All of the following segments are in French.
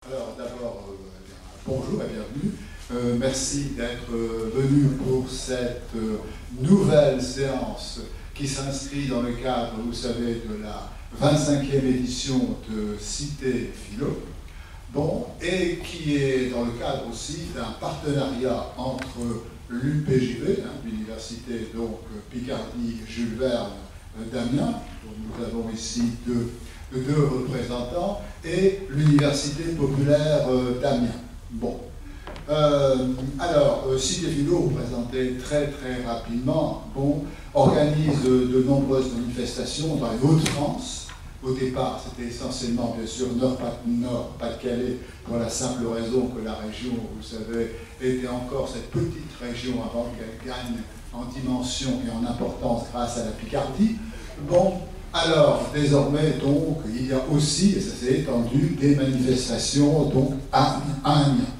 Alors d'abord, bonjour et bienvenue. Merci d'être venu pour cette nouvelle séance qui s'inscrit dans le cadre, vous savez, de la 25e édition de Cité Philo. Bon, et qui est dans le cadre aussi d'un partenariat entre l'UPJV, l'Université donc Picardie Jules Verne d'Amiens, dont nous avons ici deux représentants, et l'Université populaire d'Amiens. Bon. Alors, Cité Philo, vous présentez très rapidement, bon, organise de nombreuses manifestations dans les Hauts-de-France. Au départ, c'était essentiellement, bien sûr, Nord-Pas-de-Calais, pour la simple raison que la région, vous savez, était encore cette petite région avant qu'elle gagne en dimension et en importance grâce à la Picardie. Bon, alors, désormais, donc, il y a aussi, et ça s'est étendu, des manifestations donc, à Amiens.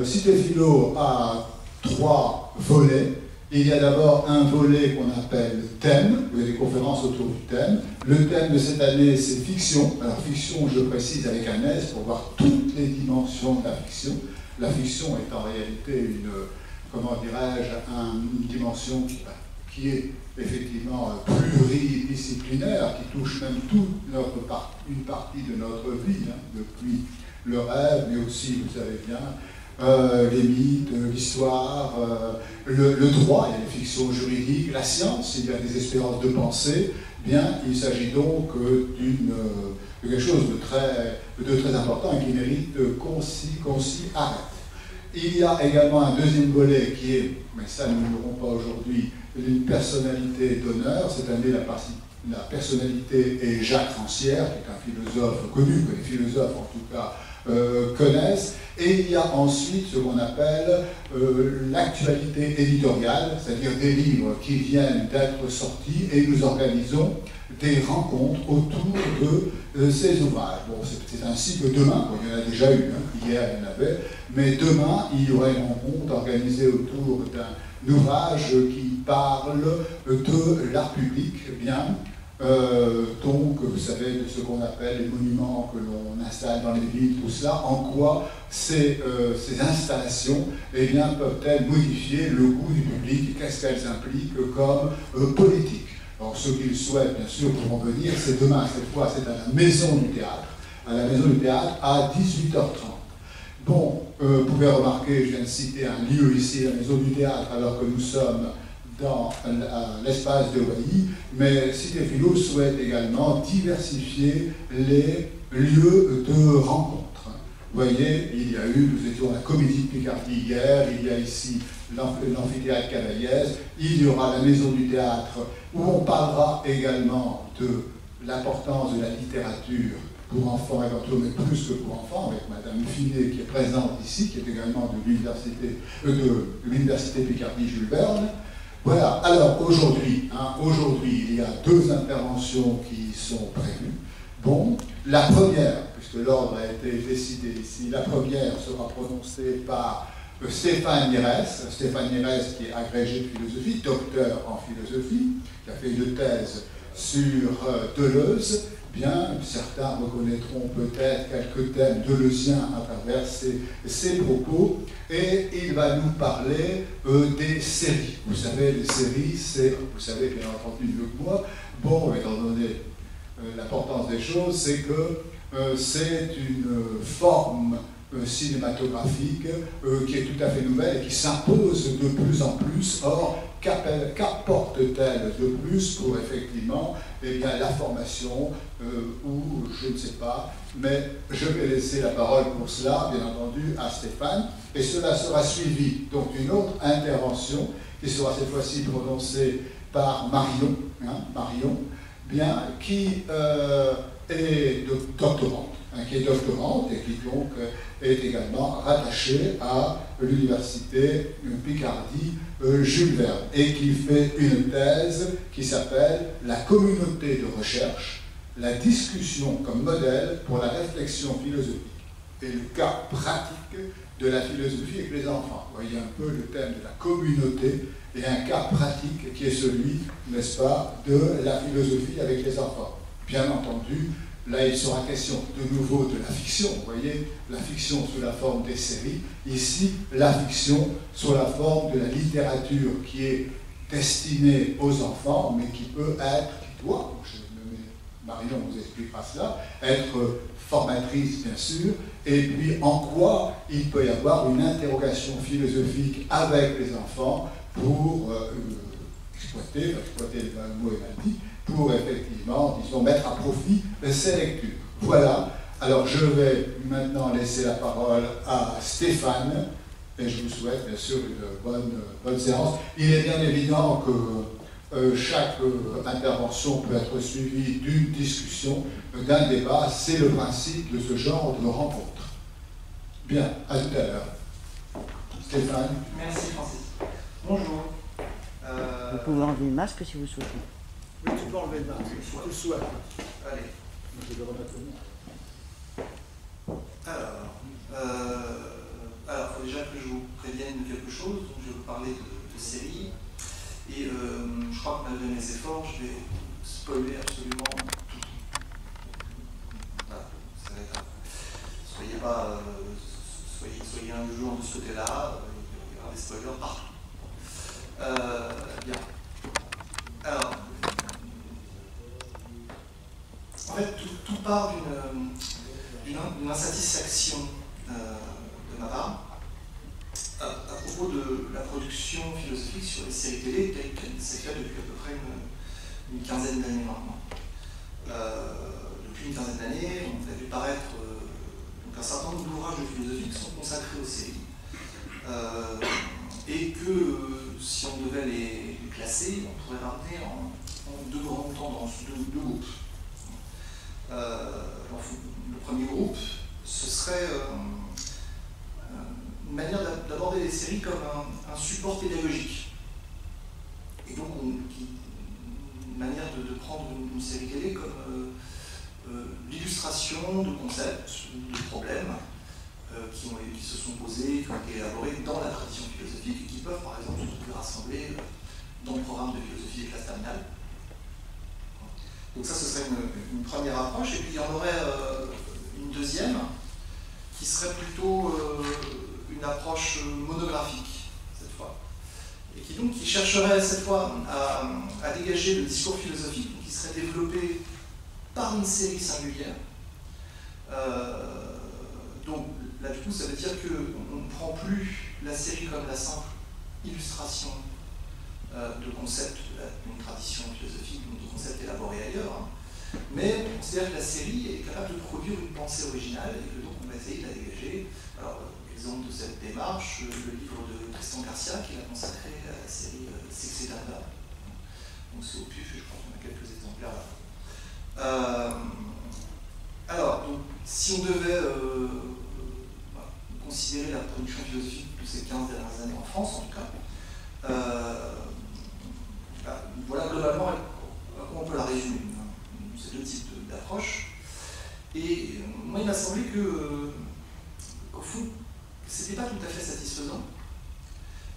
Cité Philo a 3 volets. Il y a d'abord un volet qu'on appelle thème, il y a des conférences autour du thème. Le thème de cette année, c'est fiction. Alors, fiction, je précise avec un S pour voir toutes les dimensions de la fiction. La fiction est en réalité une, comment dirais-je, une dimension qui est effectivement pluridisciplinaire, qui touche même une partie de notre vie, depuis le rêve, mais aussi, vous savez bien, les mythes, l'histoire, le droit, il y a les fictions juridiques, la science, il y a des espérances de pensée. Bien, il s'agit donc de quelque chose de très important et qui mérite qu'on s'y arrête. Il y a également un deuxième volet qui est, mais ça nous ne l'aurons pas aujourd'hui, une personnalité d'honneur. Cette année, la personnalité est Jacques Rancière, qui est un philosophe connu, que les philosophes en tout cas connaissent. Et il y a ensuite ce qu'on appelle l'actualité éditoriale, c'est-à-dire des livres qui viennent d'être sortis et nous organisons des rencontres autour de ces ouvrages. Bon, c'est ainsi que demain, bon, il y en a déjà eu, hier il y en avait, mais demain il y aura une rencontre organisée autour d'un ouvrage qui parle de l'art public, bien. Donc, vous savez, de ce qu'on appelle les monuments que l'on installe dans les villes, tout cela, en quoi ces installations eh bien, peuvent-elles modifier le goût du public, qu'est-ce qu'elles impliquent comme politique. Alors, ceux qui le souhaitent, bien sûr, pourront venir, c'est demain, cette fois, c'est à la Maison du Théâtre, à 18h30. Bon, vous pouvez remarquer, je viens de citer un lieu ici, la Maison du Théâtre, alors que nous sommes dans l'espace de Wailly, mais Cité Philo souhaite également diversifier les lieux de rencontre. Vous voyez, il y a eu, nous étions à la Comédie de Picardie hier, il y a ici l'amphithéâtre Cavaillès, il y aura la Maison du Théâtre, où on parlera également de l'importance de la littérature pour enfants, éventuellement, mais plus que pour enfants, avec Madame Finet qui est présente ici, qui est également de l'Université Picardie Jules Verne. Voilà, alors aujourd'hui, il y a 2 interventions qui sont prévues. Bon, la première, puisque l'ordre a été décidé ici, la première sera prononcée par Stéphane Nirès. Stéphane Nirès qui est agrégé de philosophie, docteur en philosophie, qui a fait une thèse sur Deleuze. Bien, certains reconnaîtront peut-être quelques thèmes deleuziens à travers ses propos, et il va nous parler des séries. Vous savez, les séries, vous savez bien entendu mieux que moi, bon, étant donné l'importance des choses, c'est que c'est une forme cinématographique qui est tout à fait nouvelle et qui s'impose de plus en plus. Or, qu'apporte-t-elle de plus pour effectivement bien, la formation ou je ne sais pas, mais je vais laisser la parole pour cela, bien entendu, à Stéphane, et cela sera suivi donc d'une autre intervention qui sera cette fois-ci prononcée par Marion, bien, qui est doctorante et qui donc est également rattachée à l'Université Picardie Jules Verne et qui fait une thèse qui s'appelle « La communauté de recherche, la discussion comme modèle pour la réflexion philosophique et le cas pratique de la philosophie avec les enfants ». Vous voyez un peu le thème de la communauté et un cas pratique qui est celui, n'est-ce pas, de la philosophie avec les enfants. Bien entendu, là il sera question de nouveau de la fiction, vous voyez, la fiction sous la forme des séries, ici la fiction sous la forme de la littérature qui est destinée aux enfants, mais qui peut être, qui doit, Marion vous expliquera cela, être formatrice bien sûr, et puis en quoi il peut y avoir une interrogation philosophique avec les enfants pour exploiter le mot est mal dit, pour effectivement, disons, mettre à profit ces lectures. Voilà, alors je vais maintenant laisser la parole à Stéphane, et je vous souhaite bien sûr une bonne séance. Il est bien évident que chaque intervention peut être suivie d'une discussion, d'un débat, c'est le principe de ce genre de rencontre. Bien, à tout à l'heure. Stéphane. Merci Francis. Bonjour. Vous pouvez enlever le masque si vous souhaitez. Oui, tu peux enlever le masque, si tu le souhaites. Allez. Je vais remettre le mien. Alors, il faut déjà que je vous prévienne de quelque chose. Donc, je vais vous parler de séries. Et je crois que malgré mes efforts, je vais spoiler absolument tout. Voilà, ça va être. Soyez indulgents de ce côté-là. Il y aura des spoilers partout. Bien. Alors, en fait, tout part d'une insatisfaction de ma part à propos de la production philosophique sur les séries télé telle qu'elle s'est faite depuis à peu près une quinzaine d'années maintenant. Depuis une quinzaine d'années, on a vu paraître un certain nombre d'ouvrages de philosophie qui sont consacrés aux séries. Et que si on devait les classer, on pourrait ramener en deux grandes tendances, deux groupes. Le premier groupe, ce serait une manière d'aborder les séries comme un support pédagogique. Et donc une manière de prendre une série télé comme l'illustration de concepts, de problèmes qui se sont posés, qui ont été élaborés dans la tradition philosophique et qui peuvent par exemple se trouver rassemblés dans le programme de philosophie des classes terminales. Donc ça, ce serait une première approche, et puis il y en aurait une deuxième, qui serait plutôt une approche monographique, cette fois, et qui chercherait cette fois à dégager le discours philosophique, qui serait développé par une série singulière. Donc là, du coup, ça veut dire qu'on ne prend plus la série comme la simple illustration de concepts d'une tradition philosophique, de concepts élaborés ailleurs, mais on considère que la série est capable de produire une pensée originale et que donc on va essayer de la dégager. Alors, exemple de cette démarche, le livre de Tristan Garcia qui l'a consacré à la série Sexedanda. Donc c'est au PUF, je crois qu'on a quelques exemplaires là. Alors, donc, si on devait considérer la production philosophique de ces 15 dernières années en France, en tout cas, voilà globalement à quoi on peut la résumer, ces deux types d'approches. Et moi, il m'a semblé qu'au fond, c'était pas tout à fait satisfaisant,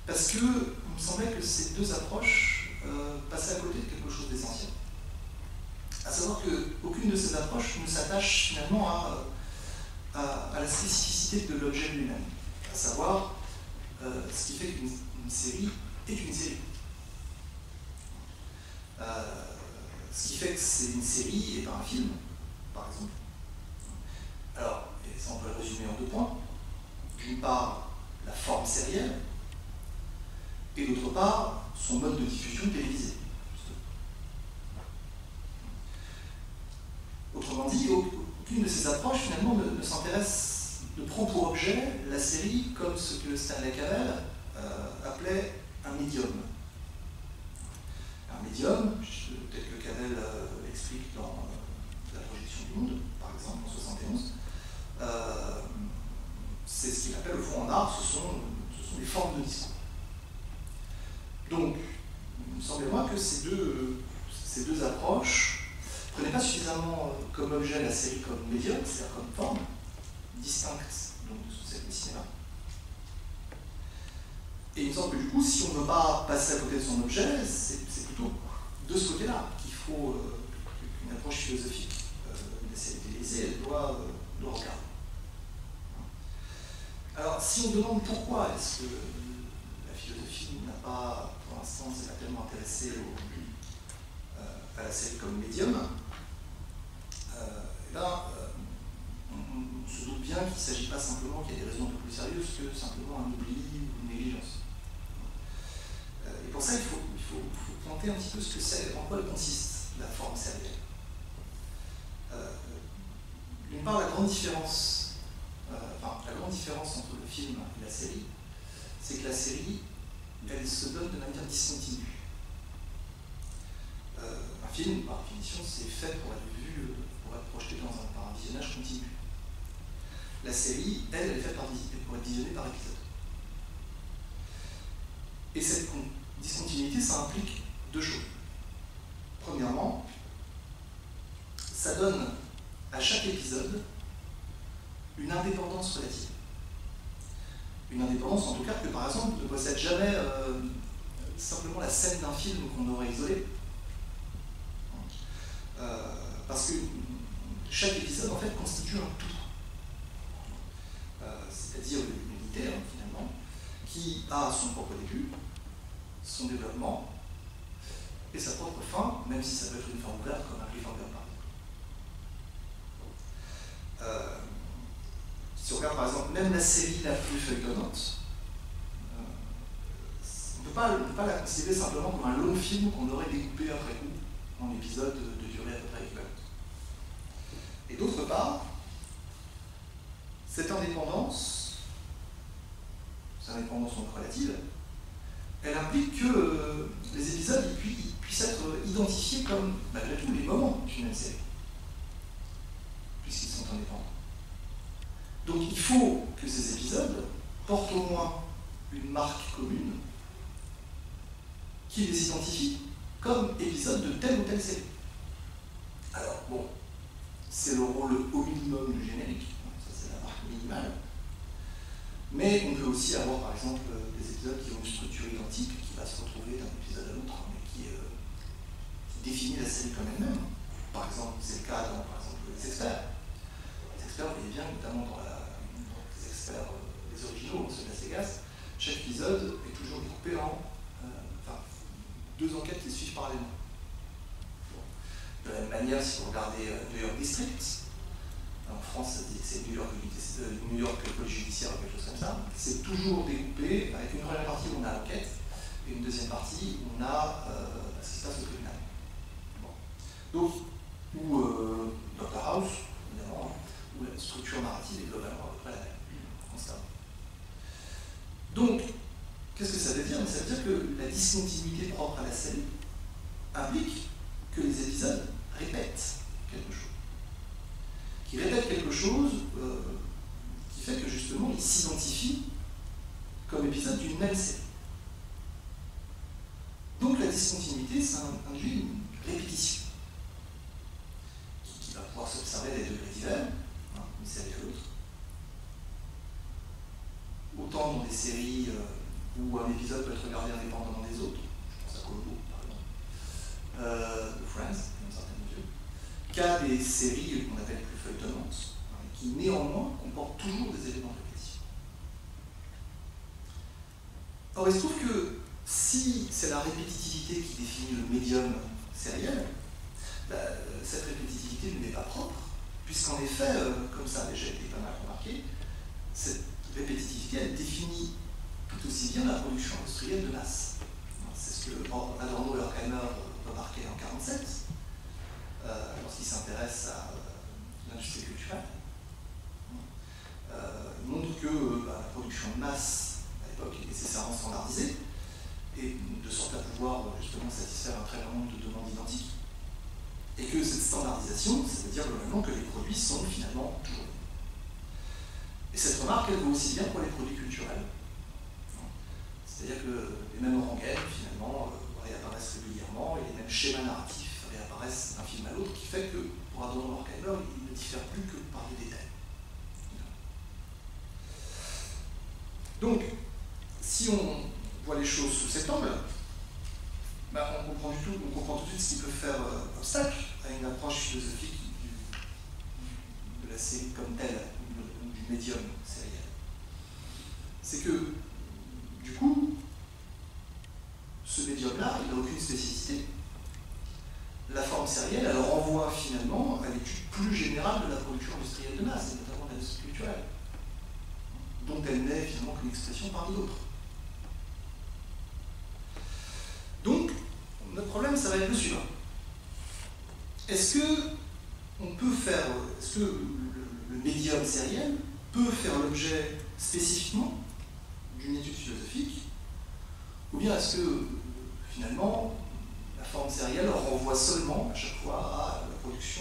parce que il me semblait que ces deux approches passaient à côté de quelque chose d'essentiel. À savoir qu'aucune de ces approches ne s'attache finalement à la spécificité de l'objet lui-même, à savoir ce qui fait qu'une série est une série. Ce qui fait que c'est une série et pas un film, par exemple. Alors, et ça on peut le résumer en deux points. D'une part, la forme sérielle, et d'autre part, son mode de diffusion télévisé. Autrement dit, aucune de ces approches finalement ne s'intéresse, ne prend pour objet la série comme ce que Stanley Cavell appelait un médium. Un médium, tel que Cavell explique dans La projection du monde, par exemple, en 71, c'est ce qu'il appelle au fond en art, ce sont des formes de discours. Donc, il me semblait moi que ces deux approches ne prenaient pas suffisamment comme objet la série comme médium, c'est-à-dire comme forme distincte donc, de celle du cinéma. Et il me semble que du coup, si on ne veut pas passer à côté de son objet, c'est plutôt de ce côté-là qu'il faut une approche philosophique des séries réaliser, elle doit regarder. Alors, si on demande pourquoi est-ce que la philosophie n'a pas, pour l'instant, ne s'est pas tellement intéressée à la série comme médium, on se doute bien qu'il ne s'agit pas simplement qu'il y a des raisons un peu plus sérieuses que simplement un oubli ou une négligence. Et pour ça, il faut pointer un petit peu ce que c'est, en quoi elle consiste, la forme sérielle. D'une part, la grande différence entre le film et la série, c'est que la série, elle se donne de manière discontinue. Un film, par définition, c'est fait pour être vu, pour être projeté par un visionnage continu. La série, elle est faite pour être visionnée par épisode. Et cette discontinuité, ça implique deux choses. Premièrement, ça donne à chaque épisode une indépendance relative. Une indépendance, en tout cas, que par exemple ne possède jamais simplement la scène d'un film qu'on aurait isolé. Parce que chaque épisode, en fait, constitue un tout. C'est-à-dire une unité, finalement, qui a son propre début, son développement, et sa propre fin, même si ça peut être une fin ouverte, comme un cliffhanger, par exemple. Si on regarde, par exemple, même la série la plus feuilletonnante, on ne peut pas la considérer simplement comme un long film qu'on aurait découpé après coup en épisodes de durée à peu près équivalente. Et d'autre part, cette indépendance donc relative, elle implique que les épisodes puissent être identifiés comme, malgré tout, les moments d'une même série, puisqu'ils sont indépendants. Donc il faut que ces épisodes portent au moins une marque commune qui les identifie comme épisodes de telle ou telle série. Alors bon, c'est le rôle au minimum du générique, ça c'est la marque minimale, mais on peut aussi avoir par exemple des épisodes qui ont une structure identique, qui va se retrouver d'un épisode à l'autre, mais qui définit la série comme elle-même. Par exemple, c'est le cas dans par exemple, les experts. Les experts, vous voyez bien, notamment dans les experts, les originaux, ceux de la Segas, chaque épisode est toujours découpé en deux enquêtes qui se suivent parallèlement. De la même manière, si vous regardez New York District, en France c'est New York Police Judiciaire ou quelque chose comme ça, c'est toujours découpé avec une première partie où on a l'enquête et une deuxième partie où on a ce qui se passe au tribunal. Bon. Donc, ou Dr House, évidemment, où la structure narrative est globalement à peu près la même, constamment. Donc, qu'est-ce que ça veut dire? Ça veut dire que la discontinuité propre à la série implique que les épisodes répètent quelque chose. Qui répètent quelque chose qui fait que justement ils s'identifient comme épisode d'une même série. Donc la discontinuité, ça induit une répétition qui va pouvoir s'observer à des degrés divers, d'une série à l'autre. Autant dans des séries où un épisode peut être regardé indépendamment des autres, je pense à Columbo par exemple, de Friends, dans une certaine mesure, qu'à des séries qu'on appelle plus feuilletonnantes, qui néanmoins comportent toujours des éléments de répétition. Or, il se trouve que si c'est la répétitivité qui définit le médium sériel, cette répétitivité ne lui est pas propre, puisqu'en effet, comme ça a déjà été pas mal remarqué, cette répétitivité, elle définit tout aussi bien la production industrielle de masse. C'est ce que Adorno et Horkheimer remarquaient en 1947, lorsqu'ils s'intéressent à l'industrie culturelle. Montre que la production de masse, à l'époque, est nécessairement standardisée, et de sorte à pouvoir justement satisfaire un très grand nombre de demandes identiques. Et que cette standardisation, ça veut dire globalement que les produits sont finalement toujours. Et cette remarque, elle vaut aussi bien pour les produits culturels. C'est-à-dire que les mêmes rengaines, finalement, réapparaissent régulièrement, et les mêmes schémas narratifs réapparaissent d'un film à l'autre, qui fait que, pour Adorno et Horkheimer, ils ne diffèrent plus que par des détails. Donc, si on voit les choses sous cet angle, on comprend tout de suite ce qui peut faire obstacle à une approche philosophique la série comme telle, ou du médium sériel. C'est que, du coup, ce médium-là, il n'a aucune spécificité. La forme sérielle, elle renvoie finalement à l'étude plus générale de la production industrielle de masse, et notamment de l'industrie culturelle, dont elle n'est finalement qu'une expression parmi d'autres. Donc, notre problème, ça va être le suivant. Est-ce que le médium sériel peut faire l'objet spécifiquement d'une étude philosophique, ou bien est-ce que finalement la forme sérielle renvoie seulement à chaque fois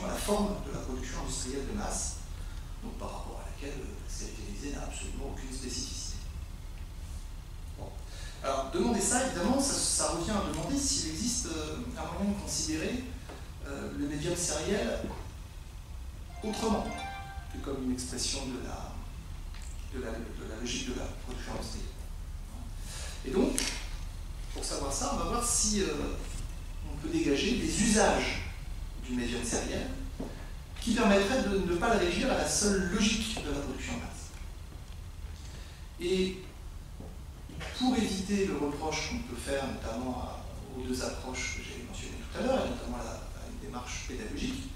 à la forme de la production industrielle de masse, donc par rapport à laquelle la série télévisée n'a absolument aucune spécificité. Bon. Alors demander ça, évidemment, ça revient à demander s'il existe un moyen de considérer le médium sériel autrement que comme une expression de la logique de la production industrielle. Et donc, pour savoir ça, on va voir si on peut dégager des usages du médium sériel qui permettraient de ne pas le réduire à la seule logique de la production de masse. Et pour éviter le reproche qu'on peut faire notamment aux deux approches que j'ai mentionnées tout à l'heure, et notamment à une démarche pédagogique,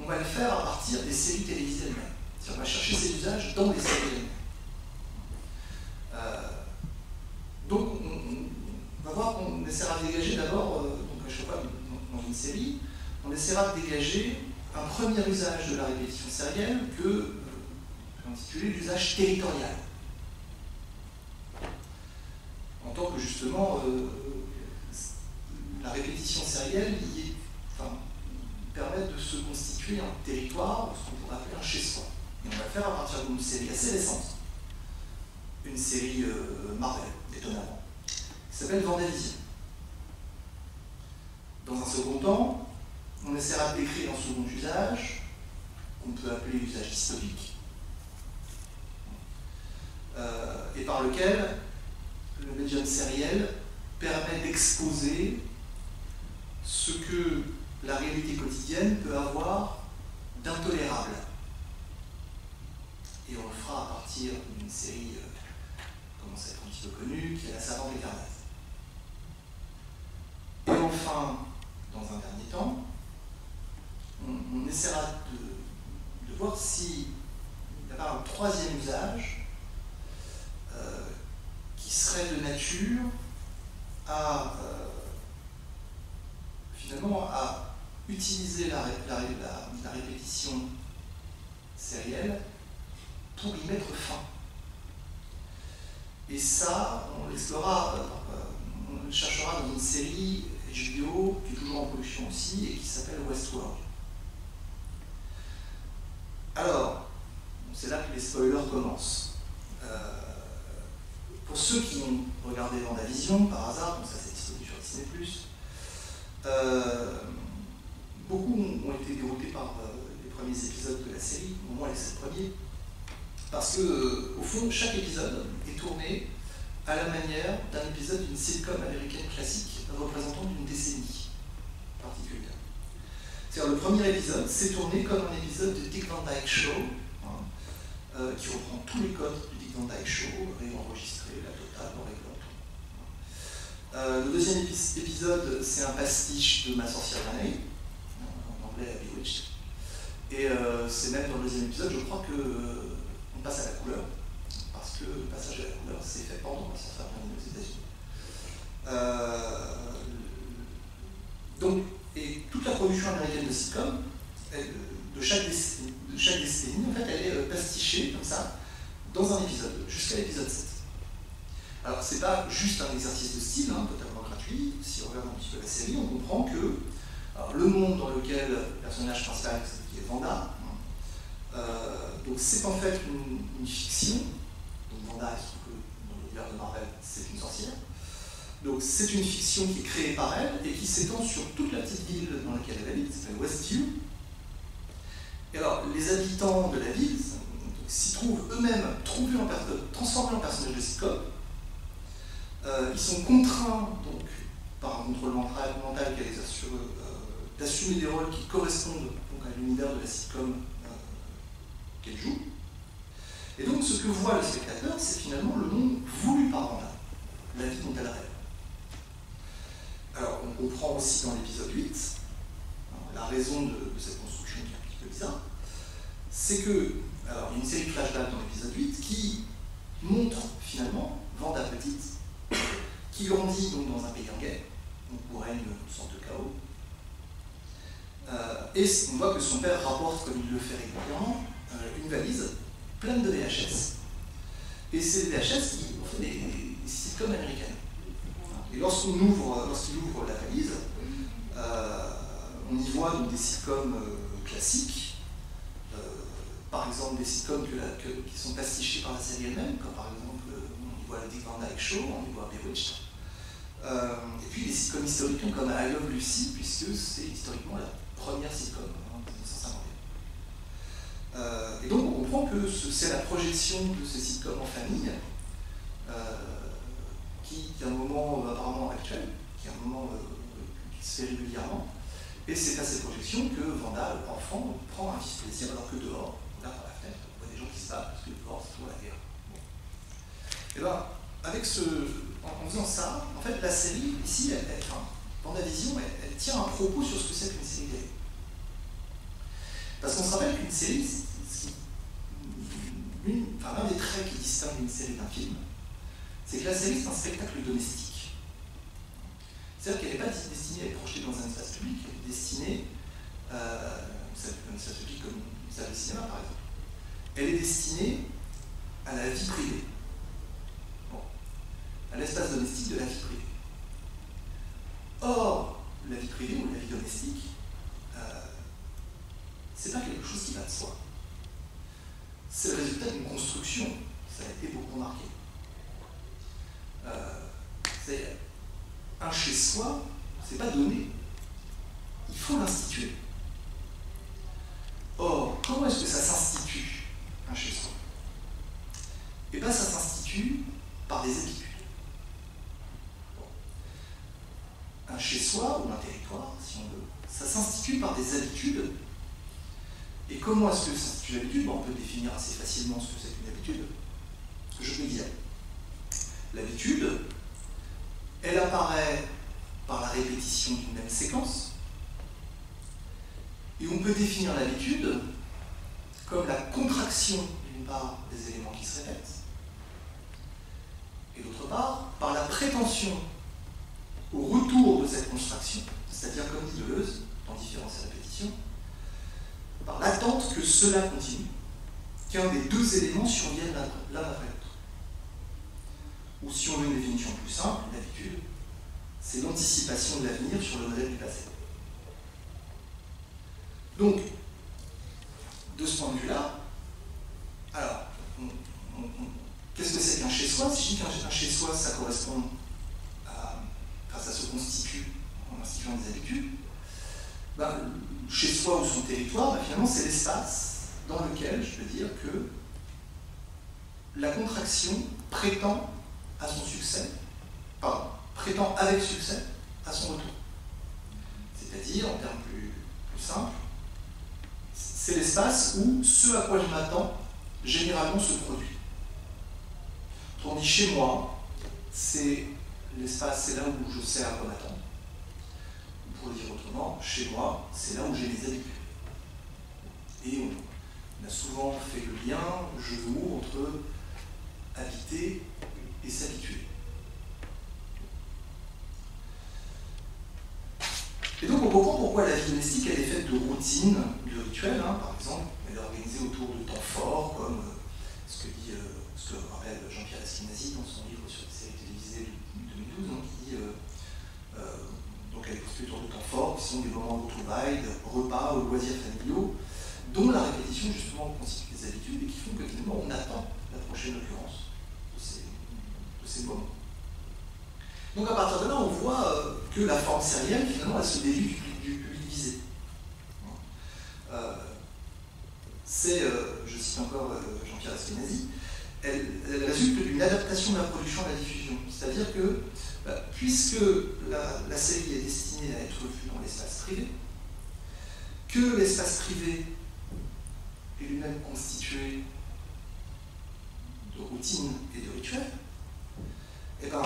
on va le faire à partir des séries télévisées elles-mêmes. C'est-à-dire on va chercher ces usages dans les séries elles-mêmes. Donc on va voir qu'on essaiera de dégager d'abord, donc à chaque fois dans une série, on essaiera de dégager un premier usage de la répétition sérielle que j'ai intitulé l'usage territorial. En tant que justement la répétition sérielle permet de se constituer un territoire, ce qu'on pourrait appeler un chez-soi. Et on va le faire à partir d'une série assez récente, une série Marvel, étonnamment, qui s'appelle Vendavision. Dans un second temps, on essaiera de décrire un second usage, qu'on peut appeler l'usage dystopique, et par lequel le médium sériel permet d'exposer ce que la réalité quotidienne peut avoir d'intolérable. Et on le fera à partir d'une série qui commence à être un petit peu connue, qui est La Savante éternelle. Et enfin, dans un dernier temps, on essaiera de voir s'il y a un troisième usage qui serait de nature à finalement à utiliser la répétition sérielle pour y mettre fin. Et ça, on l'explorera, on le cherchera dans une série HBO qui est toujours en production aussi et qui s'appelle Westworld. Alors, c'est là que les spoilers commencent. Pour ceux qui ont regardé Vendavision par hasard, donc ça c'est disponible sur Disney+, beaucoup ont été déroutés par les premiers épisodes de la série, au moins les 7 premiers, parce que, au fond, chaque épisode est tourné à la manière d'un épisode d'une sitcom américaine classique représentant une décennie particulière. C'est-à-dire, le premier épisode s'est tourné comme un épisode de Dick Van Dyke Show, qui reprend tous les codes du Dick Van Dyke Show, réenregistré, la totale, en réglant tout. Le deuxième épisode, c'est un pastiche de Ma sorcière d'année, en anglais Bewitched. Et c'est même dans le deuxième épisode, je crois qu'on passe à la couleur, parce que le passage à la couleur, c'est fait pendant Ma sorcière d'année aux États-Unis. Donc, et toute la production américaine de sitcom, de chaque décennie, en fait, elle est pastichée comme ça, dans un épisode, jusqu'à l'épisode 7. Alors, c'est pas juste un exercice de style, totalement gratuit. Si on regarde un petit peu la série, on comprend que le monde dans lequel le personnage principal, qui est Vanda, donc c'est en fait une fiction. Donc Vanda, dans l'univers de Marvel, c'est une sorcière. Donc c'est une fiction qui est créée par elle et qui s'étend sur toute la petite ville dans laquelle elle habite, qui s'appelle Westview. Et alors, les habitants de la ville s'y trouvent eux-mêmes transformés en personnages de sitcom. Ils sont contraints, donc, par un contrôle mental qu'elle exerce sur eux, d'assumer des rôles qui correspondent donc, à l'univers de la sitcom qu'elle joue. Et donc ce que voit le spectateur, c'est finalement le monde voulu par Vanda, la vie dont elle rêve. Alors on comprend aussi dans l'épisode 8, la raison de cette construction qui est un petit peu bizarre, c'est que, alors il y a une série de flashbacks dans l'épisode 8 qui montre finalement Vanda petite, qui grandit donc dans un pays anglais, où règne une sorte de chaos. Et on voit que son père rapporte, comme il le fait régulièrement, une valise pleine de VHS. Et c'est des VHS qui ont fait des sitcoms américaines. Et lorsqu'il ouvre la valise, on y voit donc des sitcoms classiques, par exemple des sitcoms qui sont pastichés par la série elle-même, comme par exemple on y voit le Dick Van Dyke Show, on y voit Bewitched. Et puis des sitcoms historiques comme I Love Lucy, puisque c'est historiquement la première sitcom en 1951. Et donc on comprend que c'est la projection de ces sitcoms en famille qui est un moment apparemment actuel, qui est un moment qui se fait régulièrement, et c'est à ces projections que Vanda, enfant, prend un vif plaisir, alors que dehors, on regarde par la fenêtre, on voit des gens qui se battent, parce que dehors c'est toujours la guerre. Bon. Et bien, en faisant ça, en fait, la série, ici, Vendavision, elle tient un propos sur ce que c'est qu'une série télé. Parce qu'on se rappelle qu'une série, l'un des traits qui distingue une série d'un film, c'est que la série, c'est un spectacle domestique. C'est-à-dire qu'elle n'est pas destinée à être projetée dans un espace public, elle est destinée, un espace public comme une salle de cinéma par exemple, elle est destinée à la vie privée. Bon. À l'espace domestique de la vie privée. Or, la vie privée ou la vie domestique, c'est pas quelque chose qui va de soi. C'est le résultat d'une construction, ça a été beaucoup remarqué. C'est un chez-soi, c'est pas donné. Il faut l'instituer. Or, comment est-ce que ça s'institue, un chez-soi? Eh bien, ça s'institue par des habitudes. Un chez-soi ou un territoire, si on veut, ça s'institue par des habitudes. Et comment est-ce que ça s'institue l'habitude? On peut définir assez facilement ce que c'est qu'une habitude. Je vais dire. L'habitude, elle apparaît par la répétition d'une même séquence. Et on peut définir l'habitude comme la contraction, d'une part, des éléments qui se répètent, et d'autre part, par la prétention au retour de cette contraction, c'est-à-dire, comme dit Deleuze, dans Différence et répétition, par l'attente que cela continue, qu'un des deux éléments survienne l'un après l'autre. Ou si on veut une définition plus simple, l'habitude, c'est l'anticipation de l'avenir sur le modèle du passé. Donc, de ce point de vue-là, alors, qu'est-ce que c'est qu'un chez-soi? Si je dis qu'un chez-soi, ça correspond à... Enfin, ça se constitue en instituant des habitudes, ben, chez-soi ou son territoire, ben, finalement, c'est l'espace dans lequel je peux dire que la contraction prétend à son succès, prétend avec succès à son retour. C'est-à-dire, en termes plus simples, c'est l'espace où ce à quoi je m'attends généralement se produit. Tandis chez moi, c'est l'espace, c'est là où je sais à quoi m'attendre. Pour le dire autrement, chez moi, c'est là où j'ai les habitudes. Et on a souvent fait le lien, jeu de mots, entre habiter et s'habituer. Et donc on comprend pourquoi la vie domestique elle est faite de routines, de rituels, par exemple, elle est organisée autour de temps forts, comme ce que rappelle Jean-Pierre Esquinasi dans son livre sur les séries télévisées de 2012, qui dit donc elle est construite autour de temps forts, qui sont des moments de retrouvailles, de repas, ou loisirs familiaux, dont la répétition justement constitue des habitudes et qui font que finalement on attend la prochaine occurrence de ces moments. Donc à partir de là, on voit que la forme sérielle, finalement, elle se déduit du public visé. Je cite encore Jean-Pierre Esquinasi, elle résulte d'une adaptation de la production à la diffusion. C'est-à-dire que, puisque la série est destinée à être vue dans l'espace privé, que l'espace privé est lui-même constitué de routines et de rituels, et bien,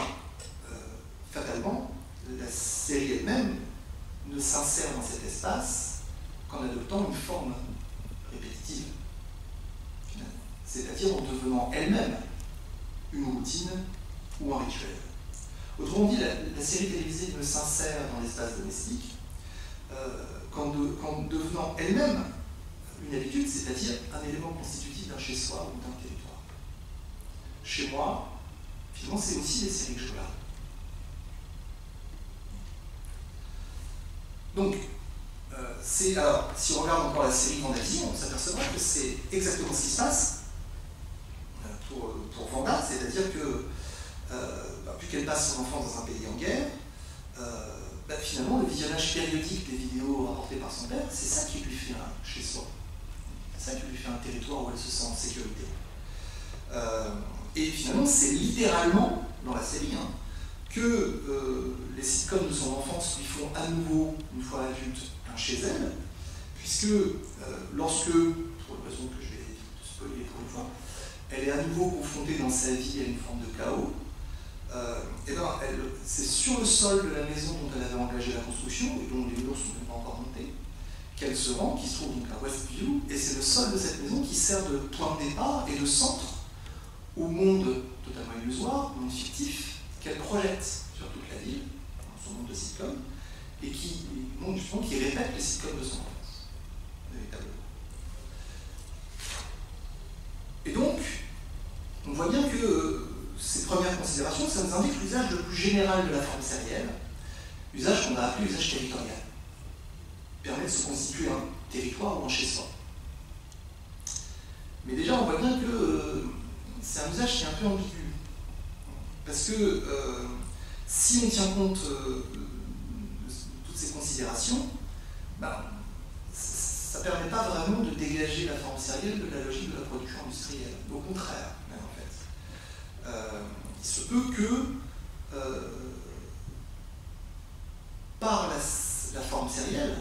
fatalement, la série elle-même ne s'insère dans cet espace qu'en adoptant une forme répétitive, c'est-à-dire en devenant elle-même une routine ou un rituel. Autrement dit, la série télévisée ne s'insère dans l'espace domestique qu'en devenant elle-même une habitude, c'est-à-dire un élément constitutif d'un chez-soi ou d'un territoire. Chez moi, finalement, c'est aussi les séries que je regarde. Donc, alors, si on regarde encore la série Vendavision, on s'apercevra que c'est exactement ce qui se passe pour Vanda, c'est-à-dire que vu qu'elle passe son enfance dans un pays en guerre, finalement, le visionnage périodique des vidéos rapportées par son père, c'est ça qui lui fait un chez-soi. C'est ça qui lui fait un territoire où elle se sent en sécurité. Et finalement, c'est littéralement, dans la série, que les sitcoms de son enfance lui font à nouveau, une fois adulte, un chez elle, puisque lorsque, pour une raison que je vais spoiler pour une fois, elle est à nouveau confrontée dans sa vie à une forme de chaos, c'est sur le sol de la maison dont elle avait engagé la construction, et dont les murs ne sont même pas encore montés, qu'elle se rend, qui se trouve donc à Westview, et c'est le sol de cette maison qui sert de point de départ et de centre au monde totalement illusoire, monde fictif, qu'elle projette sur toute la ville, dans son monde de sitcom, et qui répète les sitcoms de son enfance, véritablement. Et donc, on voit bien que ces premières considérations, ça nous indique l'usage le plus général de la forme sérielle, usage qu'on a appelé usage territorial. Permet de se constituer un territoire ou un chez-soi. Mais déjà, on voit bien que c'est un usage qui est un peu ambigu. Parce que si on tient compte de toutes ces considérations, ça ne permet pas vraiment de dégager la forme sérielle de la logique de la production industrielle. Au contraire, même en fait. Il se peut que par la forme sérielle,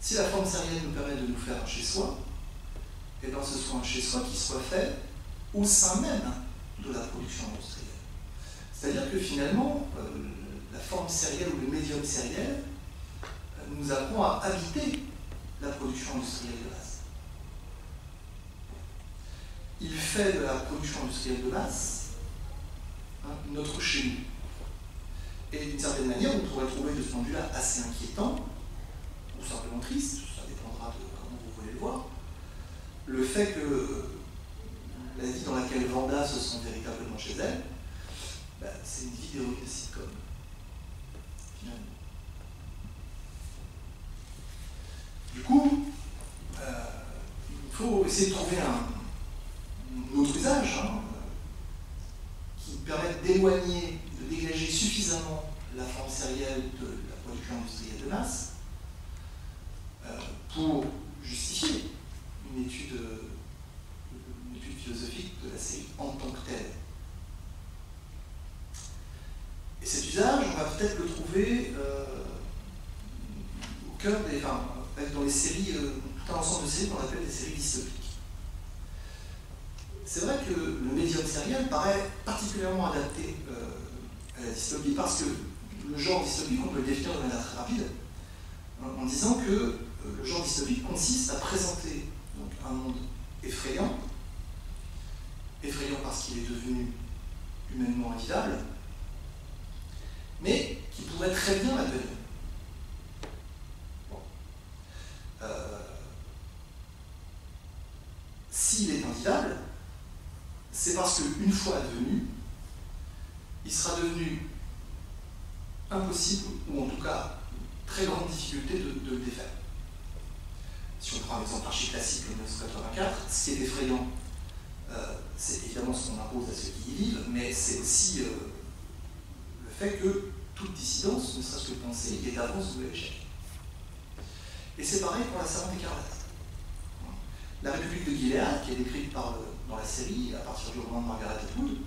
si la forme sérielle nous permet de nous faire un chez-soi, et bien ce soit un chez-soi qui soit fait au sein même de la production industrielle. C'est-à-dire que finalement, la forme sérielle ou le médium sériel nous apprend à habiter la production industrielle de base. Il fait de la production industrielle de base notre chez nous. Et d'une certaine manière, on pourrait trouver de ce point de vue-là assez inquiétant, ou simplement triste, ça dépendra de comment vous voulez le voir, le fait que la vie dans laquelle Vanda se sent véritablement chez elle, c'est une vie d'héroïne de sitcom, finalement. Du coup, il faut essayer de trouver un autre usage qui permette d'éloigner, de dégager suffisamment la forme sérielle de la production industrielle de masse pour justifier une étude philosophique de la série en tant que telle. Et cet usage, on va peut-être le trouver au cœur dans les séries, tout un ensemble de séries qu'on appelle des séries dystopiques. C'est vrai que le médium sériel paraît particulièrement adapté à la dystopie parce que le genre dystopique, on peut le définir de manière très rapide en disant que le genre dystopique consiste à présenter donc, un monde effrayant parce qu'il est devenu humainement invivable, mais qui pourrait très bien advenir. Bon. S'il est invivable, c'est parce qu'une fois advenu, il sera devenu impossible, ou en tout cas très grande difficulté de le défaire. Si on prend l'exemple archi-classique de 1984, ce qui est effrayant, c'est évidemment ce qu'on impose à ceux qui y vivent, mais c'est aussi le fait que toute dissidence, ne serait-ce que penser, est d'avance de l'échec. Et c'est pareil pour la Servante écarlate. La République de Gilead, qui est décrite dans la série, à partir du roman de Margaret Atwood,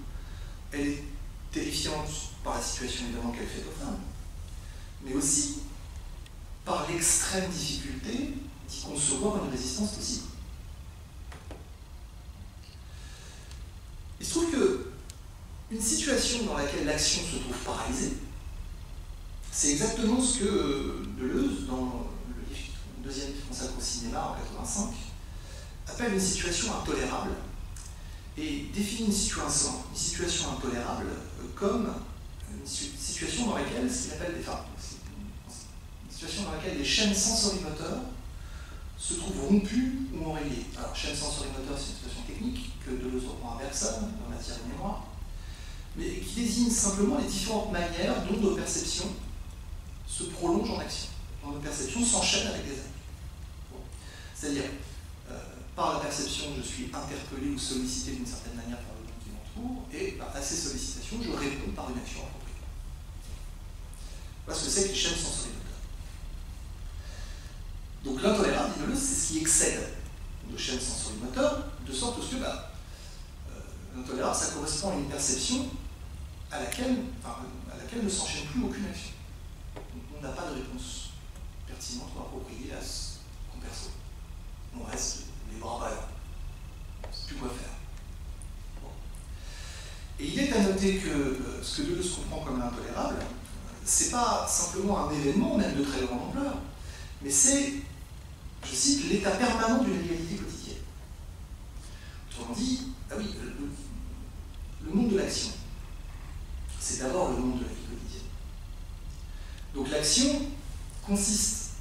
elle est terrifiante par la situation évidemment qu'elle fait aux femmes, mais aussi par l'extrême difficulté d'y concevoir une résistance possible. Il se trouve que une situation dans laquelle l'action se trouve paralysée, c'est exactement ce que Deleuze, dans le deuxième livre consacré au cinéma en 1985, appelle une situation intolérable et définit une situation intolérable comme une situation dans laquelle, ce qu'il appelle une situation dans laquelle les chaînes sensorimoteurs se trouvent rompues ou enrayées. Alors, chaîne sensorimoteur, c'est une situation technique que Deleuze reprend à Bergson en matière de mémoire, mais qui désigne simplement les différentes manières dont nos perceptions se prolongent en action, dont nos perceptions s'enchaînent avec des actes. Bon. C'est-à-dire, par la perception, je suis interpellé ou sollicité d'une certaine manière par le monde qui m'entoure, et à ces sollicitations, je réponds par une action appropriée. Voilà ce que c'est que les chaînes sensorimoteurs. Donc l'intolérable, dit Deleuze, c'est ce qui excède nos chaînes sensorimoteurs, de sorte que l'intolérable, ça correspond à une perception à laquelle ne s'enchaîne plus aucune action. Donc on n'a pas de réponse pertinente ou appropriée à ce qu'on perçoit. On reste les bras ballants. On ne sait plus quoi faire. Bon. Et il est à noter que ce que Deleuze comprend comme l'intolérable, c'est pas simplement un événement, même de très grande ampleur, mais c'est, je cite, l'état permanent d'une réalité quotidienne. Autrement dit, ah oui, le monde de l'action, c'est d'abord le monde de la vie quotidienne. Donc l'action consiste,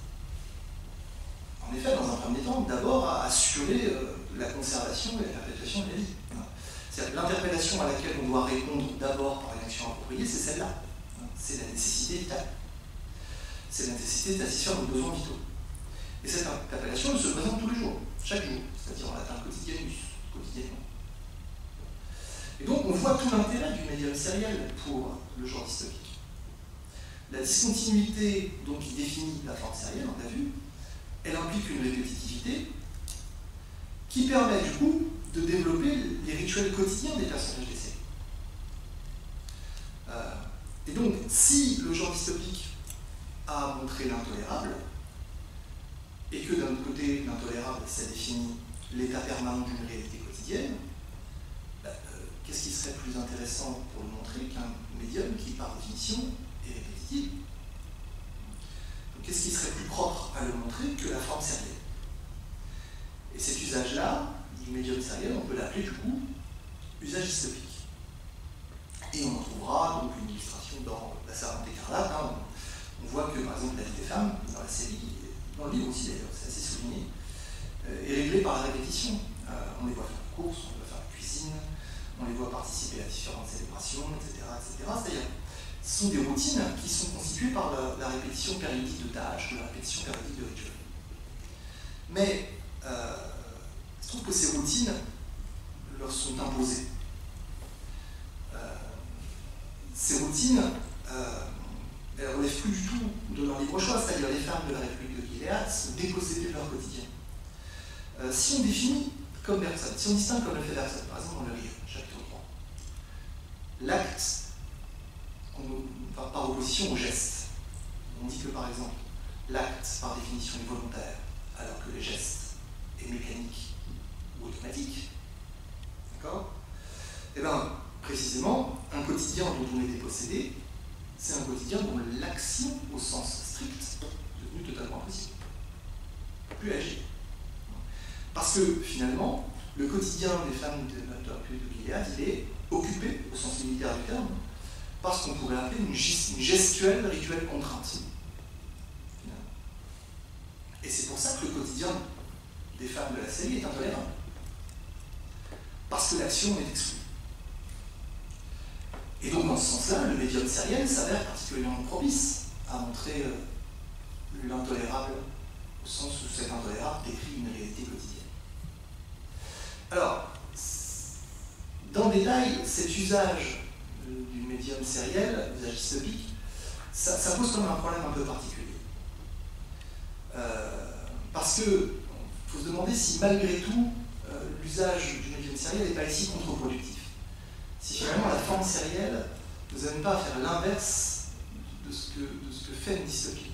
en effet, dans un premier temps, d'abord à assurer la conservation et la perpétuation de la vie. C'est-à-dire l'interpellation à laquelle on doit répondre d'abord par une action appropriée, c'est celle-là. C'est la nécessité vitale. C'est la nécessité de satisfaire nos besoins vitaux. Et cette interpellation, elle se présente tous les jours, chaque jour, c'est-à-dire en latin quotidianus, quotidiennement. Et donc on voit tout l'intérêt du médium sériel pour le genre dystopique. La discontinuité donc, qui définit la forme sérielle, on l'a vu, elle implique une répétitivité qui permet du coup de développer les rituels quotidiens des personnages des séries. Et donc, si le genre dystopique a montré l'intolérable, et que d'un autre côté, l'intolérable, ça définit l'état permanent d'une réalité quotidienne, qu'est-ce qui serait plus intéressant pour le montrer qu'un médium qui, par définition, est répétitif? Qu'est-ce qui serait plus propre à le montrer que la forme sérielle? Et cet usage-là, du médium sériel, on peut l'appeler du coup usage dystopique. Et on en trouvera donc une illustration dans La Servante écarlate. Hein. On voit que, par exemple, la vie des femmes, dans la série, dans le livre aussi d'ailleurs, c'est assez souligné, est réglée par la répétition. On les voit faire la course, on les voit faire la cuisine, on les voit participer à différentes célébrations, etc. C'est-à-dire, ce sont des routines qui sont constituées par la répétition périodique de tâches, la répétition périodique de rituels. Mais je trouve que ces routines leur sont imposées. Ces routines, elles ne relèvent plus du tout de leur libre choix, c'est-à-dire les femmes de la République de Gilead sont dépossédées de leur quotidien. Si on définit comme Bergson, si on distingue comme le fait Bergson, par exemple dans le livre, chapitre 3, l'acte par opposition au geste. On dit que par exemple, l'acte par définition est volontaire, alors que le geste est mécanique ou automatique. D'accord? Eh bien, précisément, un quotidien dont on est dépossédé, c'est un quotidien dont l'action, au sens strict, est devenue totalement impossible. Plus agir. Parce que, finalement, le quotidien des femmes de la République de Gilead, il est occupé, au sens militaire du terme, par ce qu'on pourrait appeler une gestuelle rituelle contrainte. Et c'est pour ça que le quotidien des femmes de la série est intolérable. Parce que l'action est exclue. Et donc, dans ce sens-là, le médium sériel s'avère particulièrement propice à montrer l'intolérable, au sens où cet intolérable décrit une réalité quotidienne. Alors, dans le détail, cet usage du médium sériel, l'usage dystopique, ça pose quand même un problème un peu particulier. Parce que faut se demander si malgré tout, l'usage du médium sériel n'est pas ici contre-productif. Si finalement la forme sérielle nous amène pas à faire l'inverse de ce que fait une dystopie.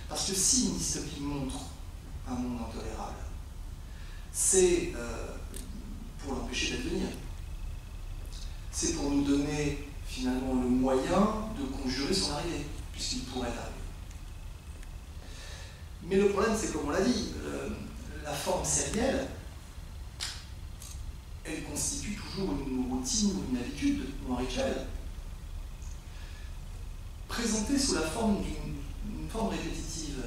Parce que si une dystopie montre un monde intolérable, c'est pour l'empêcher d'advenir. C'est pour nous donner finalement le moyen de conjurer son arrivée, puisqu'il pourrait arriver. Mais le problème, c'est comme on l'a dit, la forme sérielle, elle constitue toujours une routine ou une habitude ou un rituel. Présenter sous la forme d'une forme répétitive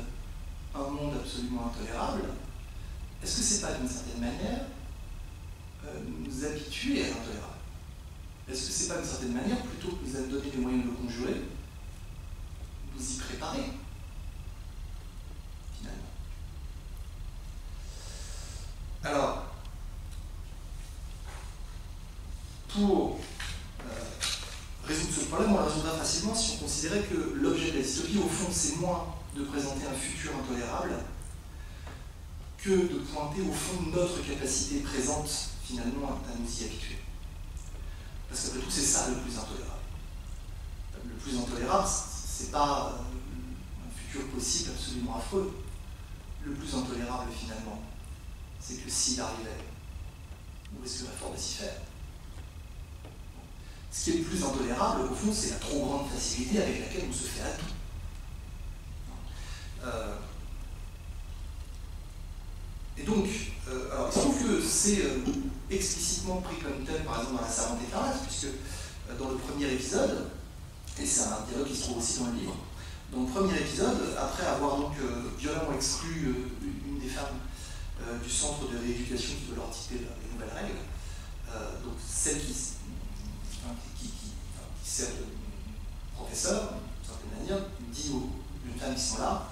un monde absolument intolérable, est-ce que c'est pas d'une certaine manière nous habituer à l'intolérable? Est-ce que c'est pas d'une certaine manière, plutôt que nous donner les moyens de le conjurer, nous y préparer, finalement? Alors, pour résoudre ce problème, on le résoudra facilement si on considérait que l'objet de la dystopie, au fond, c'est moins de présenter un futur intolérable que de pointer au fond notre capacité présente, finalement, à nous y habituer. Parce qu'après tout, c'est ça le plus intolérable. Le plus intolérable, c'est pas un futur possible absolument affreux. Le plus intolérable, finalement, c'est que s'il arrivait, où est-ce que la forme va s'y faire? Ce qui est le plus intolérable, au fond, c'est la trop grande facilité avec laquelle on se fait à tout. Et donc, alors, il se trouve que c'est explicitement pris comme thème, par exemple, dans La Servante écarlate, puisque dans le premier épisode, et c'est un dialogue qui se trouve aussi dans le livre, dans le premier épisode, après avoir donc violemment exclu une des femmes du centre de rééducation qui veut leur dicter les nouvelles règles, donc celle qui sert de professeur, d'une certaine manière, dit aux jeunes femmes qui sont là,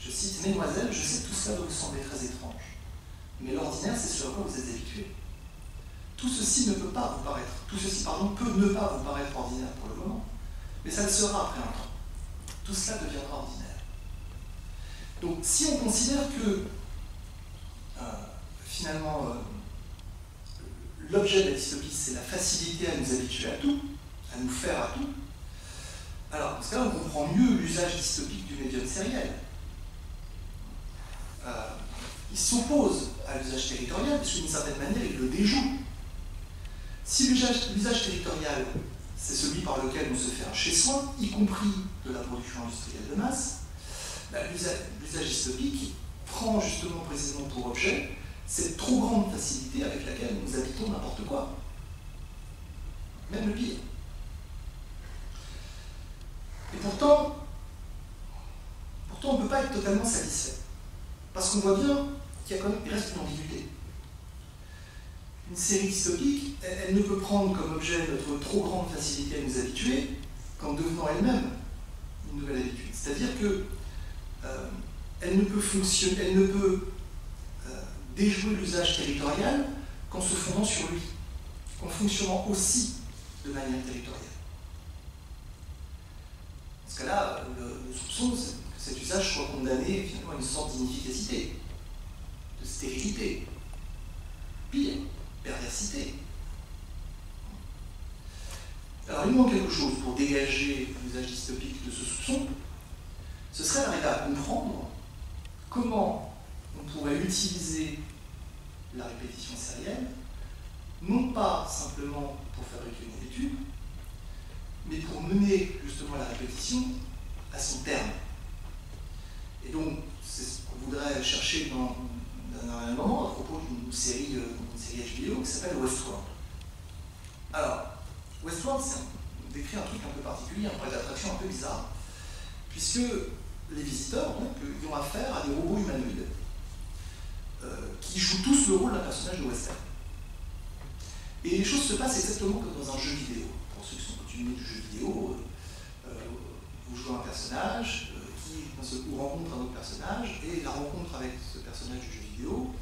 je cite, « Mesdemoiselles, je sais que tout cela doit vous sembler très étrange, mais l'ordinaire, c'est ce à quoi vous êtes habitués. Tout ceci ne peut pas vous paraître, tout ceci, pardon, peut ne pas vous paraître ordinaire pour le moment, mais ça le sera après un temps. Tout cela deviendra ordinaire. » Donc, si on considère que, finalement, l'objet de la dystopie, c'est la facilité à nous habituer à tout, à nous faire à tout, alors, dans ce cas-là, on comprend mieux l'usage dystopique du médium sériel. Il s'oppose à l'usage territorial, puisque d'une certaine manière, il le déjoue. Si l'usage territorial, c'est celui par lequel on se fait un chez-soi, y compris de la production industrielle de masse, l'usage dystopique prend justement précisément pour objet cette trop grande facilité avec laquelle nous habitons n'importe quoi. Même le pire. Et pourtant on ne peut pas être totalement satisfait. Parce qu'on voit bien qu'il reste une ambiguïté. Une série dystopique, elle ne peut prendre comme objet notre trop grande facilité à nous habituer qu'en devenant elle-même une nouvelle habitude. C'est-à-dire que elle ne peut fonctionner, elle ne peut déjouer l'usage territorial qu'en se fondant sur lui, qu'en fonctionnant aussi de manière territoriale. Dans ce cas-là, le soupçon, c'est que cet usage soit condamné finalement à une sorte d'inefficacité, de stérilité, pire, perversité. Alors il manque quelque chose pour dégager l'usage dystopique de ce soupçon, ce serait d'arriver à comprendre comment on pourrait utiliser la répétition sérielle, non pas simplement pour fabriquer une habitude, mais pour mener justement la répétition à son terme. Et donc, c'est ce qu'on voudrait chercher dans un moment à propos d'une série HBO qui s'appelle Westworld. Alors, Westworld, décrit un truc un peu particulier, un point d'attraction un peu bizarre, puisque les visiteurs ils ont affaire à des robots humanoïdes qui jouent tous le rôle d'un personnage de western. Et les choses se passent exactement comme dans un jeu vidéo. Pour ceux qui sont coutumiers du jeu vidéo, vous jouez un personnage qui, d'un seul coup, rencontre un autre personnage, et la rencontre avec ce personnage du jeu vidéo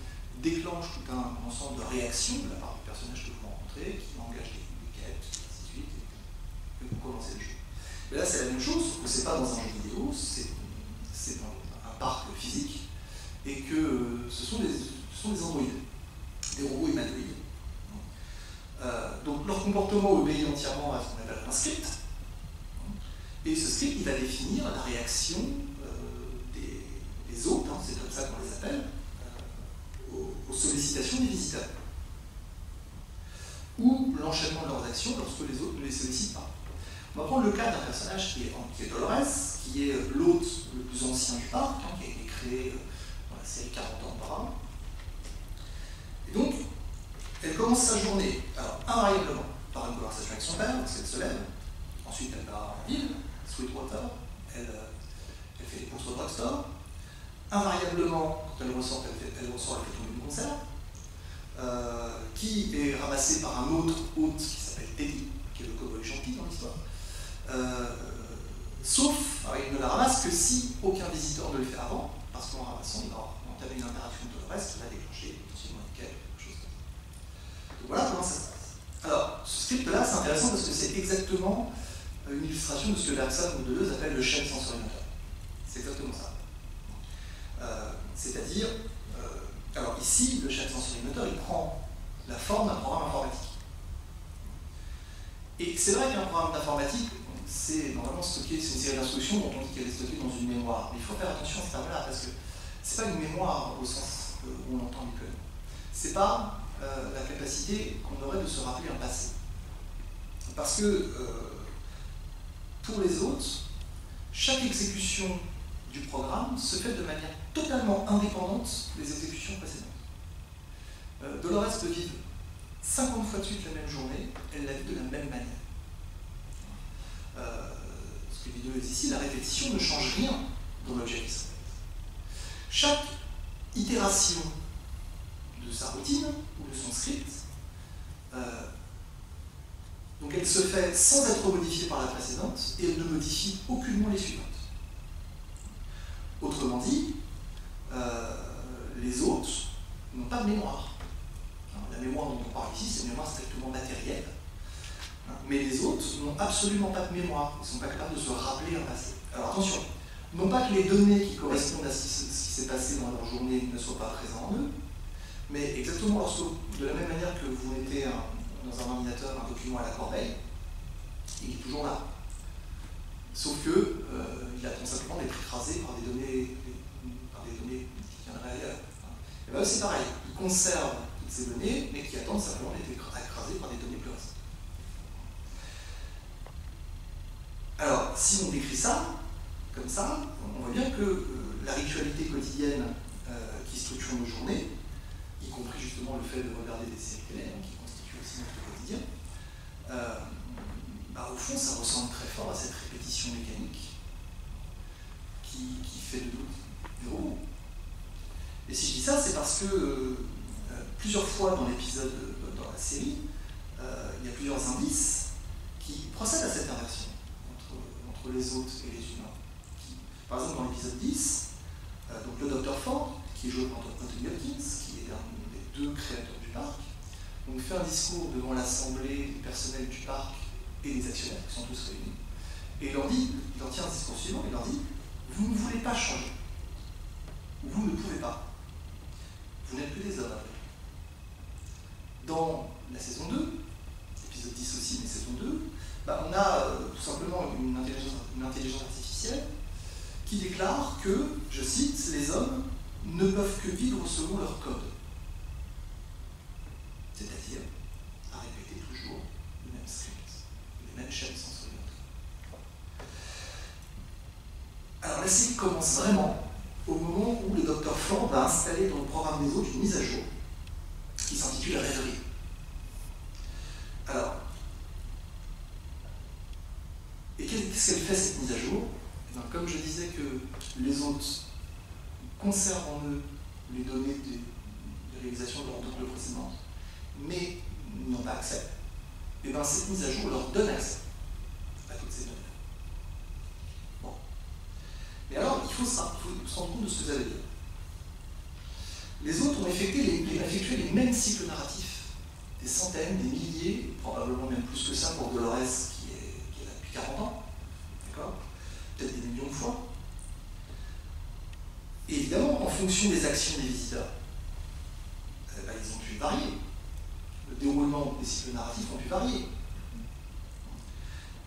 déclenche tout un ensemble de réactions de la part du personnage que vous rencontrez, qui engage des quêtes, et ainsi de suite, et vous commencez le jeu. Mais là, c'est la même chose, sauf que c'est pas dans un jeu vidéo, c'est dans un parc physique, et que ce sont des androïdes, des robots humanoïdes. Donc leur comportement obéit entièrement à ce qu'on appelle un script, et ce script il va définir la réaction hôtes, hein, c'est comme ça qu'on les appelle, aux sollicitations des visiteurs. Ou l'enchaînement de leurs actions lorsque les autres ne les sollicitent pas. On va prendre le cas d'un personnage qui est Dolores, qui est l'hôte le plus ancien du parc, hein, qui a été créé dans la série 40 ans auparavant. Et donc, elle commence sa journée, alors invariablement, par une conversation avec son père, parce qu'elle se lève. Ensuite, elle va en ville, Sweetwater, elle fait des courses au drugstore. Invariablement, quand elle ressort, elle fait tomber une conserve, qui est ramassée par un autre hôte qui s'appelle Teddy, qui est le cow-boy gentil dans l'histoire. Sauf, alors il ne la ramasse que si aucun visiteur ne le fait avant, parce qu'en ramassant, il va entamer une interaction de reste qui va déclencher potentiellement une quête, quelque chose comme ça. Donc voilà comment ça se passe. Alors, ce script-là, c'est intéressant parce que c'est exactement une illustration de ce que Bergson ou Deleuze appelle le chêne sensorimoteur. C'est exactement ça. C'est-à-dire, alors ici, le chêne sensorimoteur, il prend la forme d'un programme informatique. Et c'est vrai qu'un programme d'informatique, c'est normalement stocké, c'est une série d'instructions dont on dit qu'elle est stockée dans une mémoire. Mais il faut faire attention à ce terme-là, parce que c'est pas une mémoire au sens où on entend les codes. C'est pas la capacité qu'on aurait de se rappeler un passé. Parce que pour les autres, chaque exécution du programme se fait de manière totalement indépendante des exécutions précédentes. Dolores peut vivre 50 fois de suite la même journée, elle la vit de la même manière. Ce que dit Deleuze ici, la répétition ne change rien dans l'objet qui se répète. Chaque itération de sa routine ou de son script, donc elle se fait sans être modifiée par la précédente et elle ne modifie aucunement les suivantes. Autrement dit, les autres n'ont pas de mémoire. La mémoire dont on parle ici, c'est une mémoire strictement matérielle. Mais les autres n'ont absolument pas de mémoire. Ils ne sont pas capables de se rappeler un passé. Alors attention, non pas que les données qui correspondent à ce qui s'est passé dans leur journée ne soient pas présentes en eux, mais exactement lorsque, de la même manière que vous mettez dans un ordinateur un document à la corbeille, il est toujours là. Sauf que il attend simplement d'être écrasé par des données qui viendraient ailleurs. Et bien c'est pareil, ils conservent toutes ces données, mais qui attendent simplement d'être écrasées par des données plus récentes. Alors, si on décrit ça, comme ça, on voit bien que la ritualité quotidienne qui structure nos journées, y compris justement le fait de regarder des séries télé, qui constitue aussi notre quotidien, au fond, ça ressemble très fort à cette répétition mécanique qui fait de nous des robots. Et si je dis ça, c'est parce que plusieurs fois dans l'épisode, dans la série, il y a plusieurs indices qui procèdent à cette inversion entre les hôtes et les humains. Par exemple, dans l'épisode 10, donc le Dr Ford, qui est joué par Anthony Hopkins, qui est un des deux créateurs du parc, donc fait un discours devant l'assemblée du personnel du parc et des actionnaires qui sont tous réunis, et il leur tient un discours suivant, il leur dit « Vous ne voulez pas changer, ou vous ne pouvez pas, vous n'êtes que des hommes après. » Dans la saison 2, épisode 10 aussi, mais saison 2, on a tout simplement une intelligence artificielle qui déclare que, je cite, les hommes ne peuvent que vivre selon leur code. C'est-à-dire à répéter toujours le même script, les mêmes chaînes sensorielles. Alors la série commence vraiment au moment où le Dr Ford va installer dans le programme des autres une mise à jour qui s'intitule la rêverie. Alors, et qu'est-ce qu'elle fait cette mise à jour? Comme je disais que les hôtes conservent en eux les données des réalisations de leur double précédente, mais n'ont pas accès, et bien cette mise à jour leur donne accès à toutes ces données. Bon. Mais alors, il faut se rendre compte de ce que ça veut dire. Les autres ont effectué les mêmes cycles narratifs, des centaines, des milliers, probablement même plus que ça pour Dolores qui est là depuis 40 ans, d'accord, peut-être des millions de fois. Et évidemment, en fonction des actions des visiteurs, ils ont pu varier. Le déroulement des cycles narratifs ont pu varier.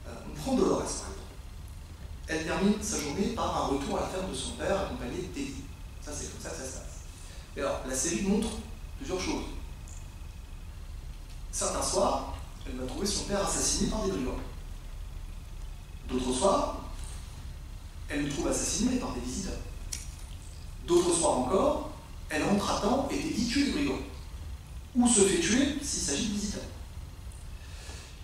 On prend Dolores, par exemple. Elle termine sa journée par un retour à la ferme de son père accompagné de Teddy. Ça, c'est comme ça que ça se passe. Et alors, la série montre plusieurs choses. Certains soirs, elle va trouver son père assassiné par des brigands. D'autres soirs, elle le trouve assassiné par des visiteurs. D'autres soirs encore, elle rentre à temps et dédie tuer des brigands. Ou se fait tuer s'il s'agit de visiteurs.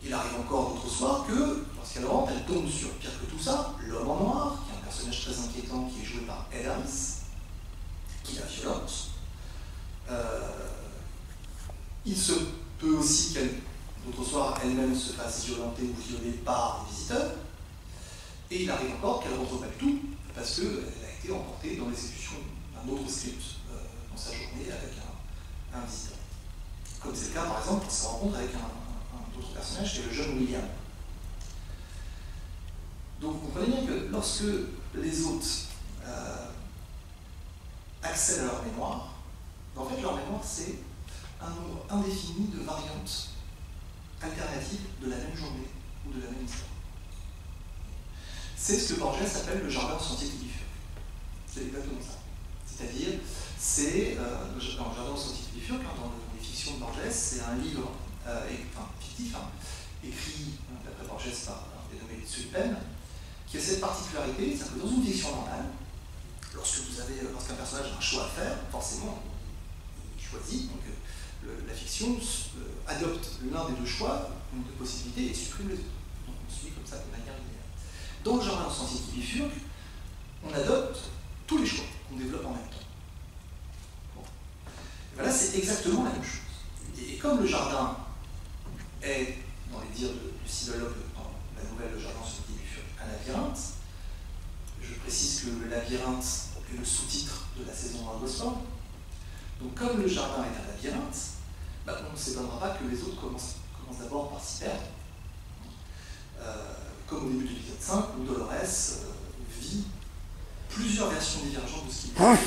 Il arrive encore d'autres soirs que, lorsqu'elle rentre, elle tombe sur, pire que tout ça, l'homme en noir, qui est un personnage très inquiétant qui est joué par Ed Harris, qui la violente. Il se peut aussi qu'elle, d'autres soirs, elle-même se fasse violenter ou violer par des visiteurs. Et il arrive encore qu'elle ne rentre pas du tout, parce qu'elle a été emportée dans l'exécution d'un autre script dans sa journée avec un visiteur. Comme c'est le cas, par exemple, pour sa rencontre avec un autre personnage, qui est le jeune William. Donc vous comprenez bien que lorsque les hôtes accèdent à leur mémoire, en fait leur mémoire c'est un nombre indéfini de variantes alternatives de la même journée ou de la même histoire. C'est ce que Borges appelle le jardin sentier qui diffuse. C'est exactement ça. C'est-à-dire, c'est le jardin sentier qui diffuse, dans les fictions de Borges, c'est un livre fictif, écrit d'après Borges par un dénommé Sulpen, qui a cette particularité, c'est que dans une fiction normale, lorsqu'un personnage a un choix à faire, forcément, il choisit, donc la fiction adopte l'un des deux choix, une des possibilités, et supprime les autres. Donc on suit comme ça de manière linéaire. Dans le jardin sentier qui bifurque, on adopte tous les choix qu'on développe en même temps. Bon. Et bien là, c'est exactement la même chose. Et comme le jardin est, dans les dires du philologue dans la nouvelle Le jardin sentier qui bifurque, un labyrinthe, je précise que le labyrinthe est le sous-titre de la saison Argosford. Donc comme le jardin est un labyrinthe, on ne s'étonnera pas que les autres commencent d'abord par s'y perdre. Comme au début de l'épisode 5, où Dolores vit plusieurs versions divergentes de ce qui est passé,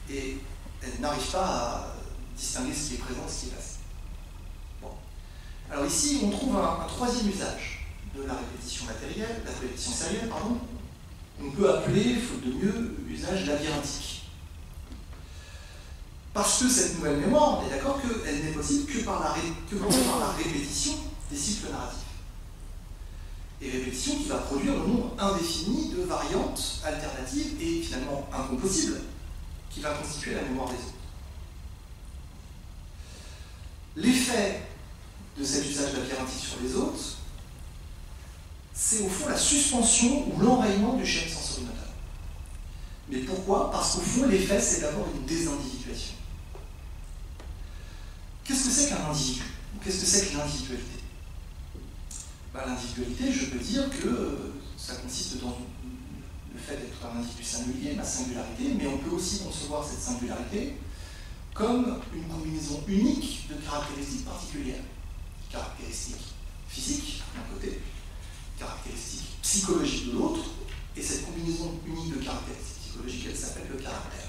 et elle n'arrive pas à distinguer ce qui est présent et ce qui est passé. Bon. Alors ici, on trouve un troisième usage de la répétition matérielle, la répétition sérielle, pardon. On peut appeler, faute de mieux, usage labyrinthique. Parce que cette nouvelle mémoire, on est d'accord qu'elle n'est possible que par la répétition des cycles narratifs. Et répétition qui va produire le nombre indéfini de variantes alternatives et finalement incompossibles qui va constituer la mémoire des autres. L'effet de cet usage labyrinthique sur les autres, c'est au fond la suspension ou l'enrayement du schème sensorimoteur. Mais pourquoi? Parce qu'au fond, l'effet, c'est d'abord une désindividuation. Qu'est-ce que c'est qu'un individu? Qu'est-ce que c'est que l'individualité? L'individualité, je peux dire que ça consiste dans le fait d'être un individu singulier, ma singularité, mais on peut aussi concevoir cette singularité comme une combinaison unique de caractéristiques particulières. Caractéristiques physiques d'un côté, caractéristiques psychologiques de l'autre, et cette combinaison unique de caractéristiques psychologiques, elle s'appelle le caractère.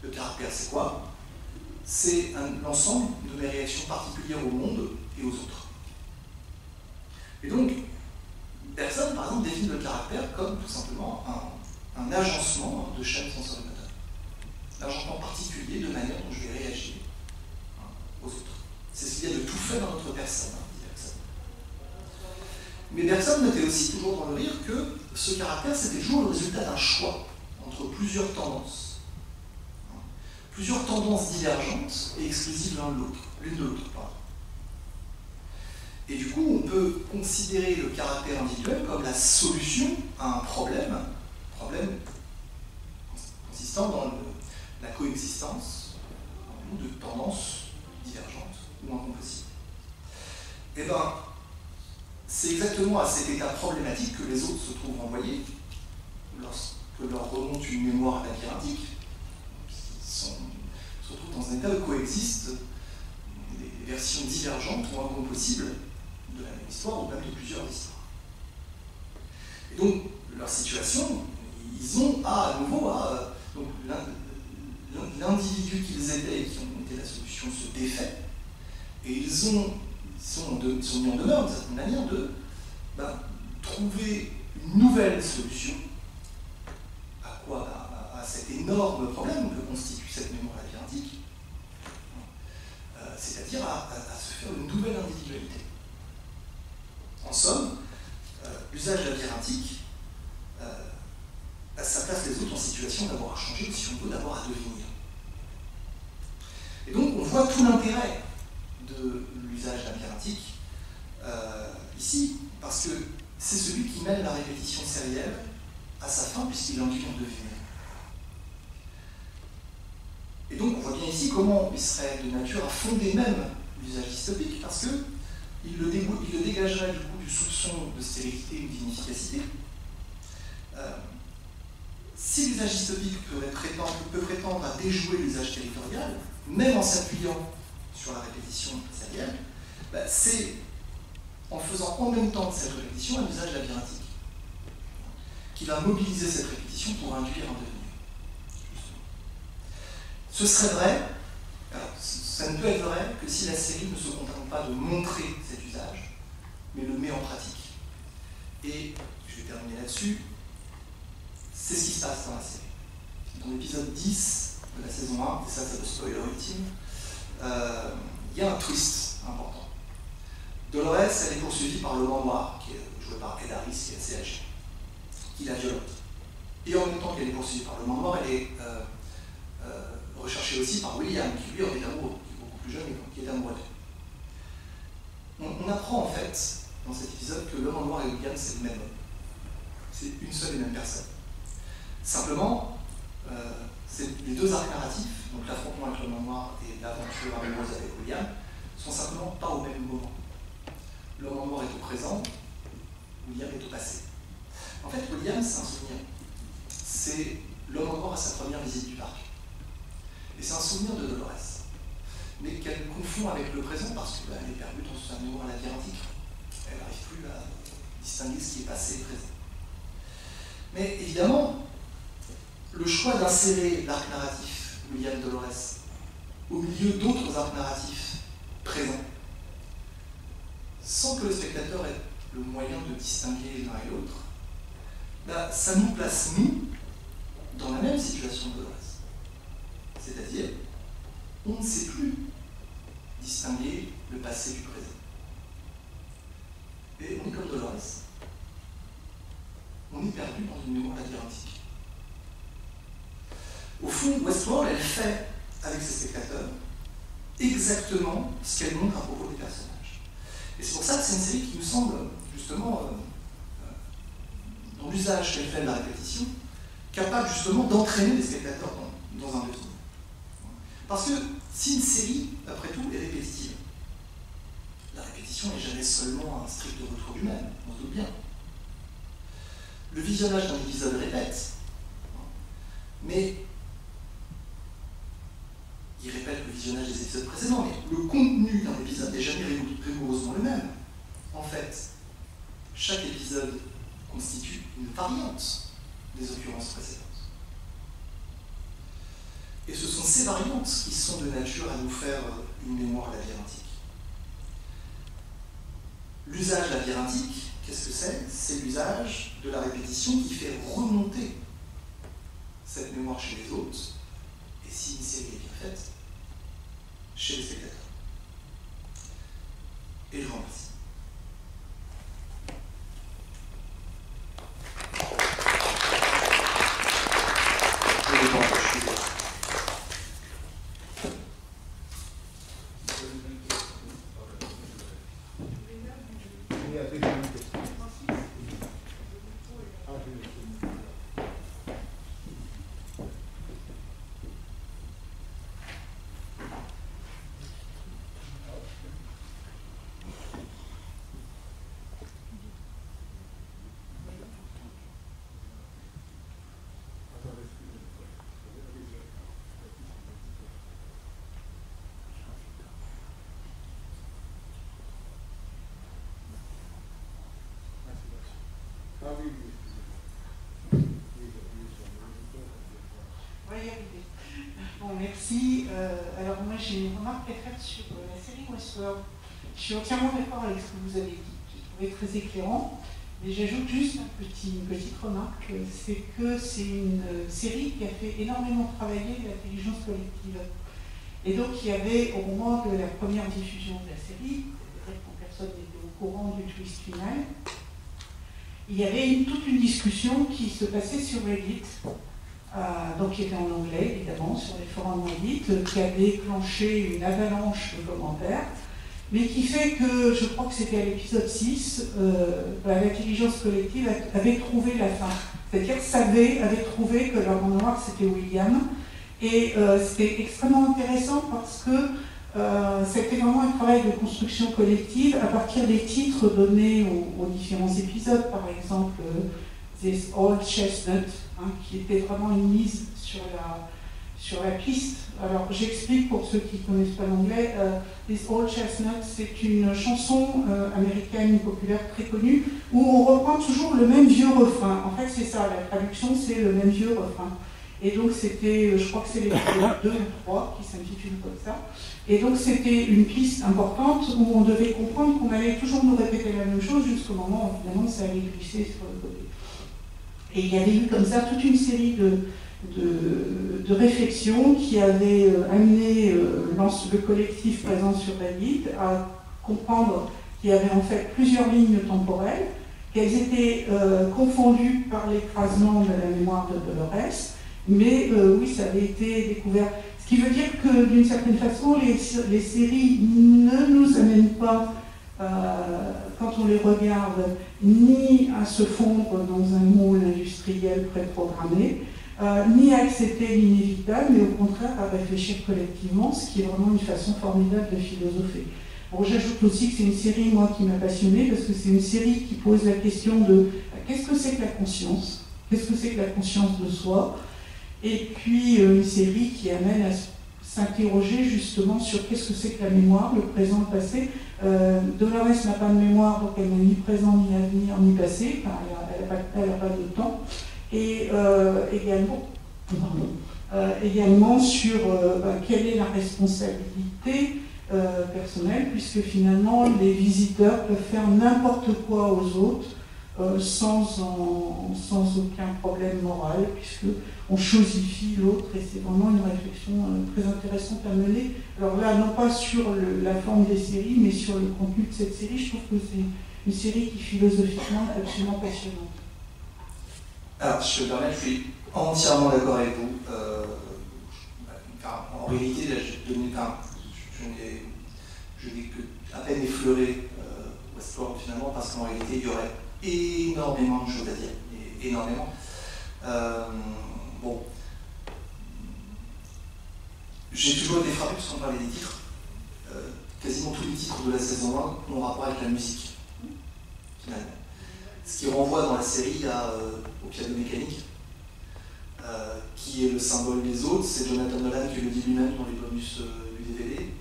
Le caractère, c'est quoi? C'est l'ensemble de mes réactions particulières au monde et aux autres. Et donc, Bergson, par exemple, définit le caractère comme tout simplement un agencement de chaînes sensorimoteur. Un agencement particulier de manière dont je vais réagir aux autres. C'est ce qu'il y a de tout fait dans notre personne, dit Bergson. Mais Bergson notait aussi, toujours dans le rire, que ce caractère, c'était toujours le résultat d'un choix entre plusieurs tendances. Plusieurs tendances divergentes et exclusives l'une de l'autre. Et du coup, on peut considérer le caractère individuel comme la solution à un problème consistant dans la coexistence de tendances divergentes ou incompossibles. Et bien, c'est exactement à cet état problématique que les autres se trouvent renvoyés lorsque leur remonte une mémoire labyrinthique. Ils se retrouvent dans un état où coexistent des versions divergentes ou incompossibles de la même histoire ou même de plusieurs histoires. Et donc, leur situation, ils ont à nouveau l'individu qu'ils étaient et qui ont été la solution se défait, et ils sont mis en demeure d'une certaine manière de trouver une nouvelle solution. À quoi? À cet énorme problème que constitue cette mémoire labyrinthique, c'est-à-dire à se faire une nouvelle individualité. En somme, l'usage labyrinthique, ça place les autres en situation d'avoir à changer, ou si on veut, d'avoir à devenir. Et donc on voit tout l'intérêt de l'usage labyrinthique ici, parce que c'est celui qui mène la répétition sérielle à sa fin, puisqu'il induit en devenir. Et donc on voit bien ici comment il serait de nature à fonder même l'usage dystopique, parce qu'il le dégagerait du coup du soupçon de stérilité ou d'inefficacité. Si l'usage dystopique peut prétendre à déjouer l'usage territorial, même en s'appuyant sur la répétition sérielle, c'est en faisant en même temps de cette répétition un usage labyrinthique, qui va mobiliser cette répétition pour induire un devenir. Ce serait vrai, alors ça ne peut être vrai que si la série ne se contente pas de montrer cet usage, mais le met en pratique. Et je vais terminer là-dessus, c'est ce qui se passe dans la série. Dans l'épisode 10 de la saison 1, et ça c'est le spoiler ultime, il y a un twist important. Dolores, elle est poursuivie par l'homme en noir, qui est joué par Ed Harris, qui est assez âgé, qui la violente. Et en même temps qu'elle est poursuivie par l'homme en noir, elle est recherchée aussi par William, qui lui en est amoureux, qui est beaucoup plus jeune et qui est amoureux d'elle. On apprend en fait, dans cet épisode, que l'homme en noir et William, c'est le même homme. C'est une seule et même personne. Simplement, c'est les deux arcs narratifs, donc l'affrontement avec l'homme en noir et l'aventure amoureuse avec William, sont simplement pas au même moment. L'homme en noir est au présent, William est au passé. En fait, William, c'est un souvenir. C'est l'homme en noir à sa première visite du parc. Et c'est un souvenir de Dolores, mais qu'elle confond avec le présent parce qu'elle est perdue dans sa mémoire labyrinthique. Elle n'arrive plus à distinguer ce qui est passé et présent. Mais évidemment, le choix d'insérer l'arc narratif William Dolores au milieu d'autres arcs narratifs présents, sans que le spectateur ait le moyen de distinguer l'un et l'autre, ça nous place, nous, dans la même situation de Dolores. C'est-à-dire, on ne sait plus distinguer le passé du présent. Et on est comme Dolores. On est perdu dans une mémoire labyrinthique. Au fond, Westworld, elle fait, avec ses spectateurs, exactement ce qu'elle montre à propos des personnages. Et c'est pour ça que c'est une série qui nous semble, justement, dans l'usage qu'elle fait de la répétition, capable justement d'entraîner les spectateurs dans un devenir. Parce que si une série, après tout, est répétitive, la répétition n'est jamais seulement un strict retour du même, on se doute bien. Le visionnage d'un épisode répète, mais il répète le visionnage des épisodes précédents, mais le contenu d'un épisode n'est jamais rigoureusement le même. En fait, chaque épisode constitue une variante des occurrences précédentes. Et ce sont ces variantes qui sont de nature à nous faire une mémoire labyrinthique. L'usage labyrinthique, qu'est-ce que c'est? C'est l'usage de la répétition qui fait remonter cette mémoire chez les autres, et si une série est bien faite, chez les spectateurs. Et je vous remercie. Bon, merci. Alors moi j'ai une remarque à faire sur la série Westworld. Je suis entièrement d'accord avec ce que vous avez dit, je trouvais très éclairant. Mais j'ajoute juste une petite remarque, c'est que c'est une série qui a fait énormément travailler l'intelligence collective. Et donc il y avait, au moment de la première diffusion de la série, c'est-à-dire quand personne n'était au courant du twist final, il y avait toute une discussion qui se passait sur Reddit, donc qui était en anglais évidemment, sur les forums Reddit, qui a déclenché une avalanche de commentaires, mais qui fait que, je crois que c'était à l'épisode 6, l'intelligence collective avait trouvé la fin. C'est-à-dire avait trouvé que l'homme noir c'était William, et c'était extrêmement intéressant parce que c'était vraiment un travail de construction collective à partir des titres donnés aux différents épisodes, par exemple This Old Chestnut, qui était vraiment une mise sur la piste. Alors j'explique pour ceux qui ne connaissent pas l'anglais, This Old Chestnut, c'est une chanson américaine populaire très connue où on reprend toujours le même vieux refrain. En fait c'est ça, la traduction c'est le même vieux refrain. Et donc c'était, je crois que c'est les 2 ou 3 qui s'intitulent comme ça. Et donc c'était une piste importante où on devait comprendre qu'on allait toujours nous répéter la même chose jusqu'au moment où évidemment ça allait glisser sur le côté. Et il y avait eu comme ça toute une série de réflexions qui avaient amené le collectif présent sur Reddit à comprendre qu'il y avait en fait plusieurs lignes temporelles, qu'elles étaient confondues par l'écrasement de la mémoire de Dolores, mais oui, ça avait été découvert. Ce qui veut dire que d'une certaine façon, les séries ne nous amènent pas, quand on les regarde, ni à se fondre dans un moule industriel préprogrammé, ni à accepter l'inévitable, mais au contraire à réfléchir collectivement, ce qui est vraiment une façon formidable de philosopher. Bon, j'ajoute aussi que c'est une série, moi, qui m'a passionnée, parce que c'est une série qui pose la question de qu'est-ce que c'est que la conscience? Qu'est-ce que c'est que la conscience de soi? Et puis une série qui amène à s'interroger justement sur qu'est-ce que c'est que la mémoire, le présent, le passé. Dolores n'a pas de mémoire, donc elle n'a ni présent, ni avenir, ni passé, enfin, elle n'a pas de temps. Et également sur quelle est la responsabilité personnelle, puisque finalement les visiteurs peuvent faire n'importe quoi aux autres sans aucun problème moral, puisqu'on chosifie l'autre, et c'est vraiment une réflexion très intéressante à mener. Alors là, non pas sur la forme des séries, mais sur le contenu de cette série, je trouve que c'est une série qui philosophiquement est absolument passionnante. Alors, je me permets, je suis entièrement d'accord avec vous. En réalité, là, je n'ai que à peine effleuré Westworld finalement, parce qu'en réalité, il y aurait énormément de choses à dire, énormément. Bon, j'ai toujours été frappé, puisqu'on parlait des titres. Quasiment tous les titres de la saison 1 ont rapport avec la musique, finalement. Ce qui renvoie dans la série au piano mécanique, qui est le symbole des autres. C'est Jonathan Nolan qui le dit lui-même dans les bonus du DVD.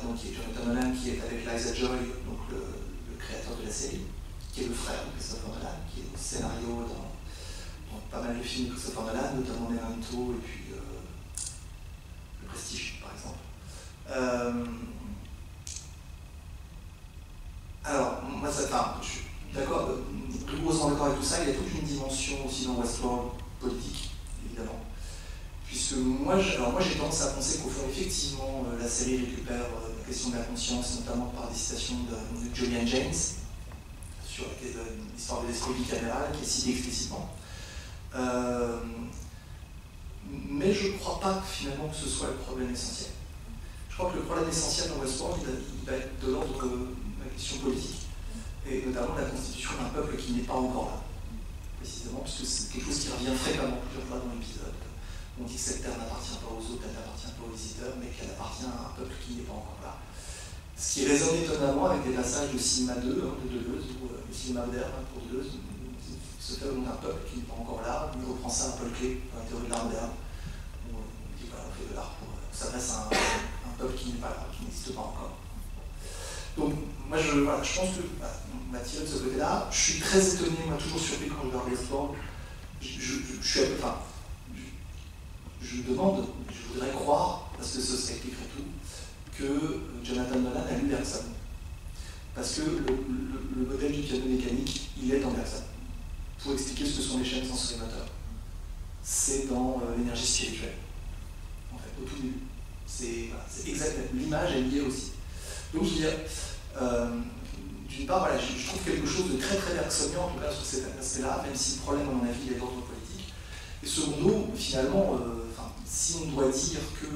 Donc il y a Jonathan Nolan qui est avec Liza Joy, donc le créateur de la série, qui est le frère de Christopher Nolan, qui est au scénario dans pas mal de films de Christopher Nolan, notamment Memento et puis Le Prestige, par exemple. Alors, moi, je suis d'accord, rigoureusement d'accord avec tout ça. Il y a toute une dimension aussi dans Westworld politique, évidemment. Puisque moi j'ai tendance à penser qu'au fond, effectivement, la série récupère la question de la conscience, notamment par des citations de Julian James, sur l'histoire de l'esprit bicaméral, qui est citée explicitement. Mais je ne crois pas finalement que ce soit le problème essentiel. Je crois que le problème essentiel dans Westworld, il va être de l'ordre de la question politique, et notamment la constitution d'un peuple qui n'est pas encore là, précisément, parce que c'est quelque chose qui revient fréquemment plusieurs fois dans l'épisode. On dit que cette terre n'appartient pas aux autres, elle n'appartient pas aux visiteurs, mais qu'elle appartient à un peuple qui n'est pas encore là. Ce qui résonne étonnamment avec des passages de Cinéma 2, de Deleuze, ou le cinéma moderne pour Deleuze, se fait au nom d'un peuple qui n'est pas encore là. On reprend ça un peu le clé dans la théorie de l'art moderne, où on dit voilà, on fait de l'art pour s'adresse à un peuple qui n'est pas là, qui n'existe pas encore. Donc, moi, je pense que m'a tiré de ce côté-là. Je suis très étonné, moi, toujours surpris quand je regarde Westworld. Je suis un peu. Je demande, je voudrais croire, parce que ce serait écrit tout, que Jonathan Nolan a lu Bergson. Parce que le modèle du piano mécanique, il est dans Bergson. Pour expliquer ce que sont les chaînes sensorimoteur. C'est dans l'énergie spirituelle, en fait, au tout début. C'est voilà, exactement. L'image est liée aussi. Donc, je veux dire, d'une part, voilà, je trouve quelque chose de très très bergsonien, en tout cas sur cet aspect-là, même si le problème, à mon avis, est d'ordre politique. Et secondo, finalement, si on doit dire que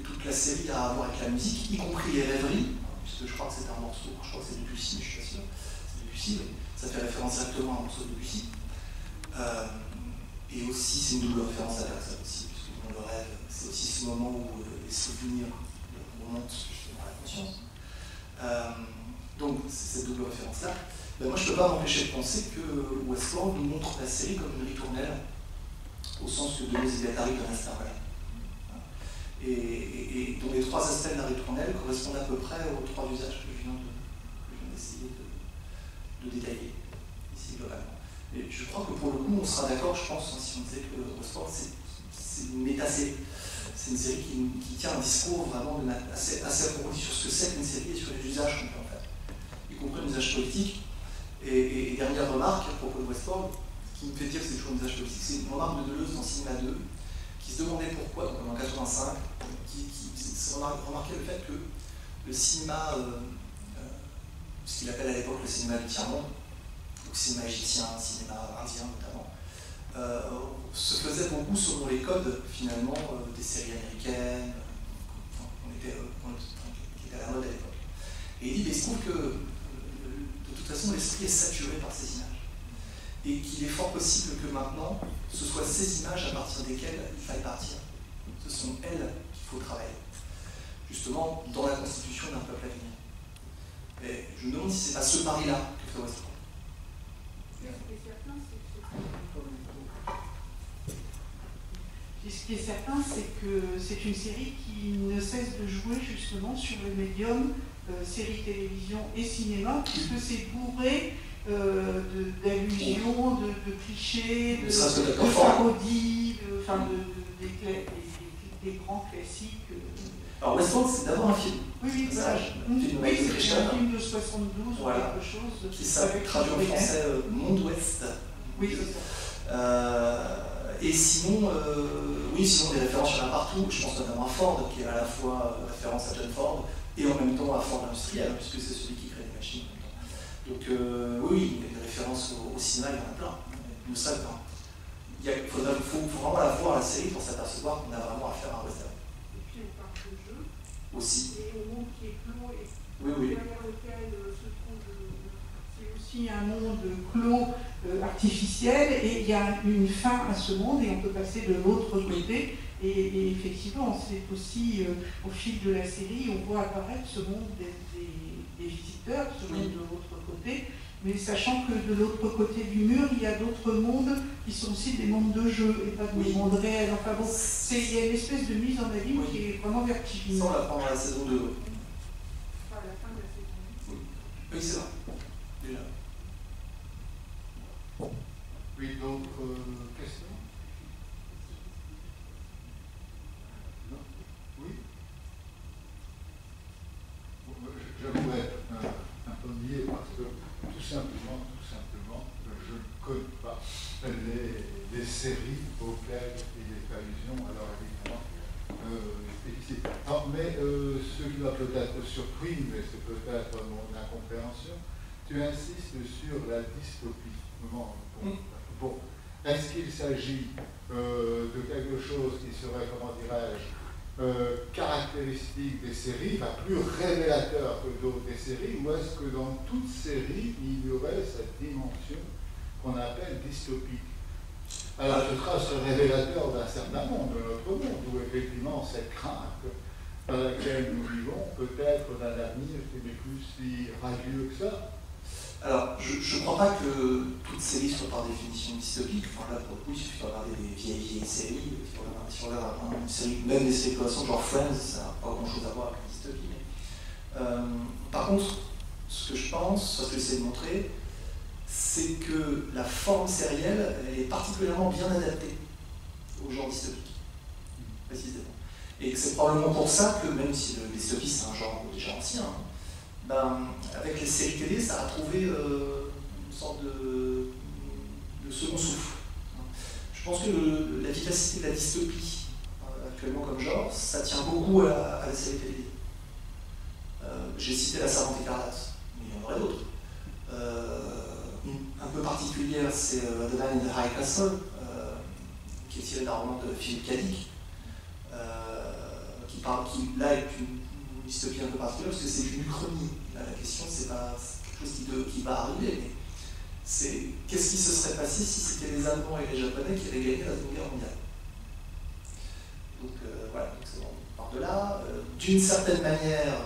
toute la série a à voir avec la musique, y compris les rêveries, puisque je crois que c'est un morceau, je crois que c'est Debussy, mais je suis pas sûr, c'est Debussy, mais ça fait référence directement à un morceau de Debussy. Et aussi, c'est une double référence à Bergson aussi, puisque dans le rêve, c'est aussi ce moment où les souvenirs remontent justement à la conscience. Donc, c'est cette double référence-là. Ben, moi, je ne peux pas m'empêcher de penser que Westworld nous montre la série comme une ritournelle, au sens que Deleuze et Guattari connaissent la relève. Et dont les trois aspects de la ritournelle correspondent à peu près aux trois usages que je viens d'essayer de détailler, ici, globalement. Et je crois que pour le coup, on sera d'accord, je pense, si on disait que Westworld, c'est une méta-série. C'est une série qui tient un discours vraiment assez approfondi sur ce que c'est qu'une série et sur les usages qu'on peut en faire, y compris un usage politique. Et dernière remarque à propos de Westworld, qui me fait dire que c'est toujours un usage politique, c'est une remarque de Deleuze dans Cinéma 2, qui se demandait pourquoi, donc en 85, qui remarquait le fait que le cinéma, ce qu'il appelle à l'époque le cinéma du tiers-monde, le cinéma égyptien, cinéma indien notamment, se faisait beaucoup selon les codes finalement des séries américaines qui étaient à la mode à l'époque. Et il dit, mais il se trouve que de toute façon l'esprit est saturé par ces images. Et qu'il est fort possible que maintenant, ce soit ces images à partir desquelles il faille partir. Ce sont elles qu'il faut travailler, justement dans la constitution d'un peuple à venir. Et je me demande si c'est pas ce pari-là que fait Westworld. Ce qui est certain, c'est que c'est une série qui ne cesse de jouer justement sur le médium série télévision et cinéma, puisque c'est bourré d'allusions, de clichés, de parodies, des grands classiques. Alors Westworld, c'est d'abord un film. Oui, c'est un film de 72 voilà, ou quelque chose. Qui s'appelle traduit en français Monde Ouest. Oui, c'est ça. Et sinon, sinon des références il y en a partout. Je pense notamment à Ford, qui est à la fois référence à John Ford et en même temps à Ford industriel, puisque c'est celui qui crée les machines en même temps. Donc oui, il y a des références au cinéma, il y en a plein. Nous savons. Il faut vraiment la voir, la série, pour s'apercevoir qu'on a vraiment affaire à un western. Et puis on parle de jeu. Aussi. Et au monde qui est clos et oui. derrière lequel se trouve c'est aussi un monde clos artificiel, et il y a une fin à ce monde et on peut passer de l'autre côté. Et effectivement, c'est aussi au fil de la série, on voit apparaître ce monde des visiteurs, ce monde de l'autre côté, mais sachant que de l'autre côté du mur, il y a d'autres mondes qui sont aussi des mondes de jeu et pas des mondes réels. Enfin bon, il y a une espèce de mise en abîme qui est vraiment vertigineuse. Ça, on l'apprend dans la saison 2. à la fin de la saison. Oui, c'est vrai. Déjà. Oui, d'autres questions? Non? Oui? Je voudrais être un peu lié parce que tout simplement, je ne connais pas les séries auxquelles il est allusion, alors évidemment, ici. Mais ce qui m'a peut-être surpris, mais c'est peut-être mon incompréhension, tu insistes sur la dystopie. Bon, est-ce qu'il s'agit de quelque chose qui serait, comment dirais-je, caractéristique des séries, plus révélateur que d'autres des séries, ou est-ce que dans toute série, il y aurait cette dimension qu'on appelle dystopique? Alors, ce sera ce révélateur d'un certain monde, de notre monde, où effectivement cette crainte dans laquelle nous vivons, peut-être d'un avenir qui n'est plus si radieux que ça. Alors, je ne crois pas que toute série soit par définition dystopique. Enfin, là, pour le coup, il suffit de regarder des vieilles séries. Si on regarde une série, même des séries de poissons, genre Friends, ça n'a pas grand-chose à voir avec la dystopie. Mais, par contre, ce que je pense, ce que j'essaie de montrer, c'est que la forme sérielle elle est particulièrement bien adaptée au genre dystopique, précisément. Et c'est probablement pour ça que, même si le dystopie c'est un genre déjà ancien, avec les séries télé, ça a trouvé une sorte de second souffle. Je pense que la vivacité de la dystopie, actuellement comme genre, ça tient beaucoup à la série télé. J'ai cité La Servante écarlate, mais il y en aurait d'autres. Un peu particulière, c'est The Man in the High Castle, qui est tiré d'un roman de Philippe Cadic, qui là est une dystopie un peu particulière parce que c'est une uchronie. Là, la question, c'est pas quelque chose qui va arriver, mais c'est qu'est-ce qui se serait passé si c'était les Allemands et les Japonais qui avaient gagné la Seconde Guerre mondiale. Donc voilà, donc c'est bon, on part de là. D'une certaine manière,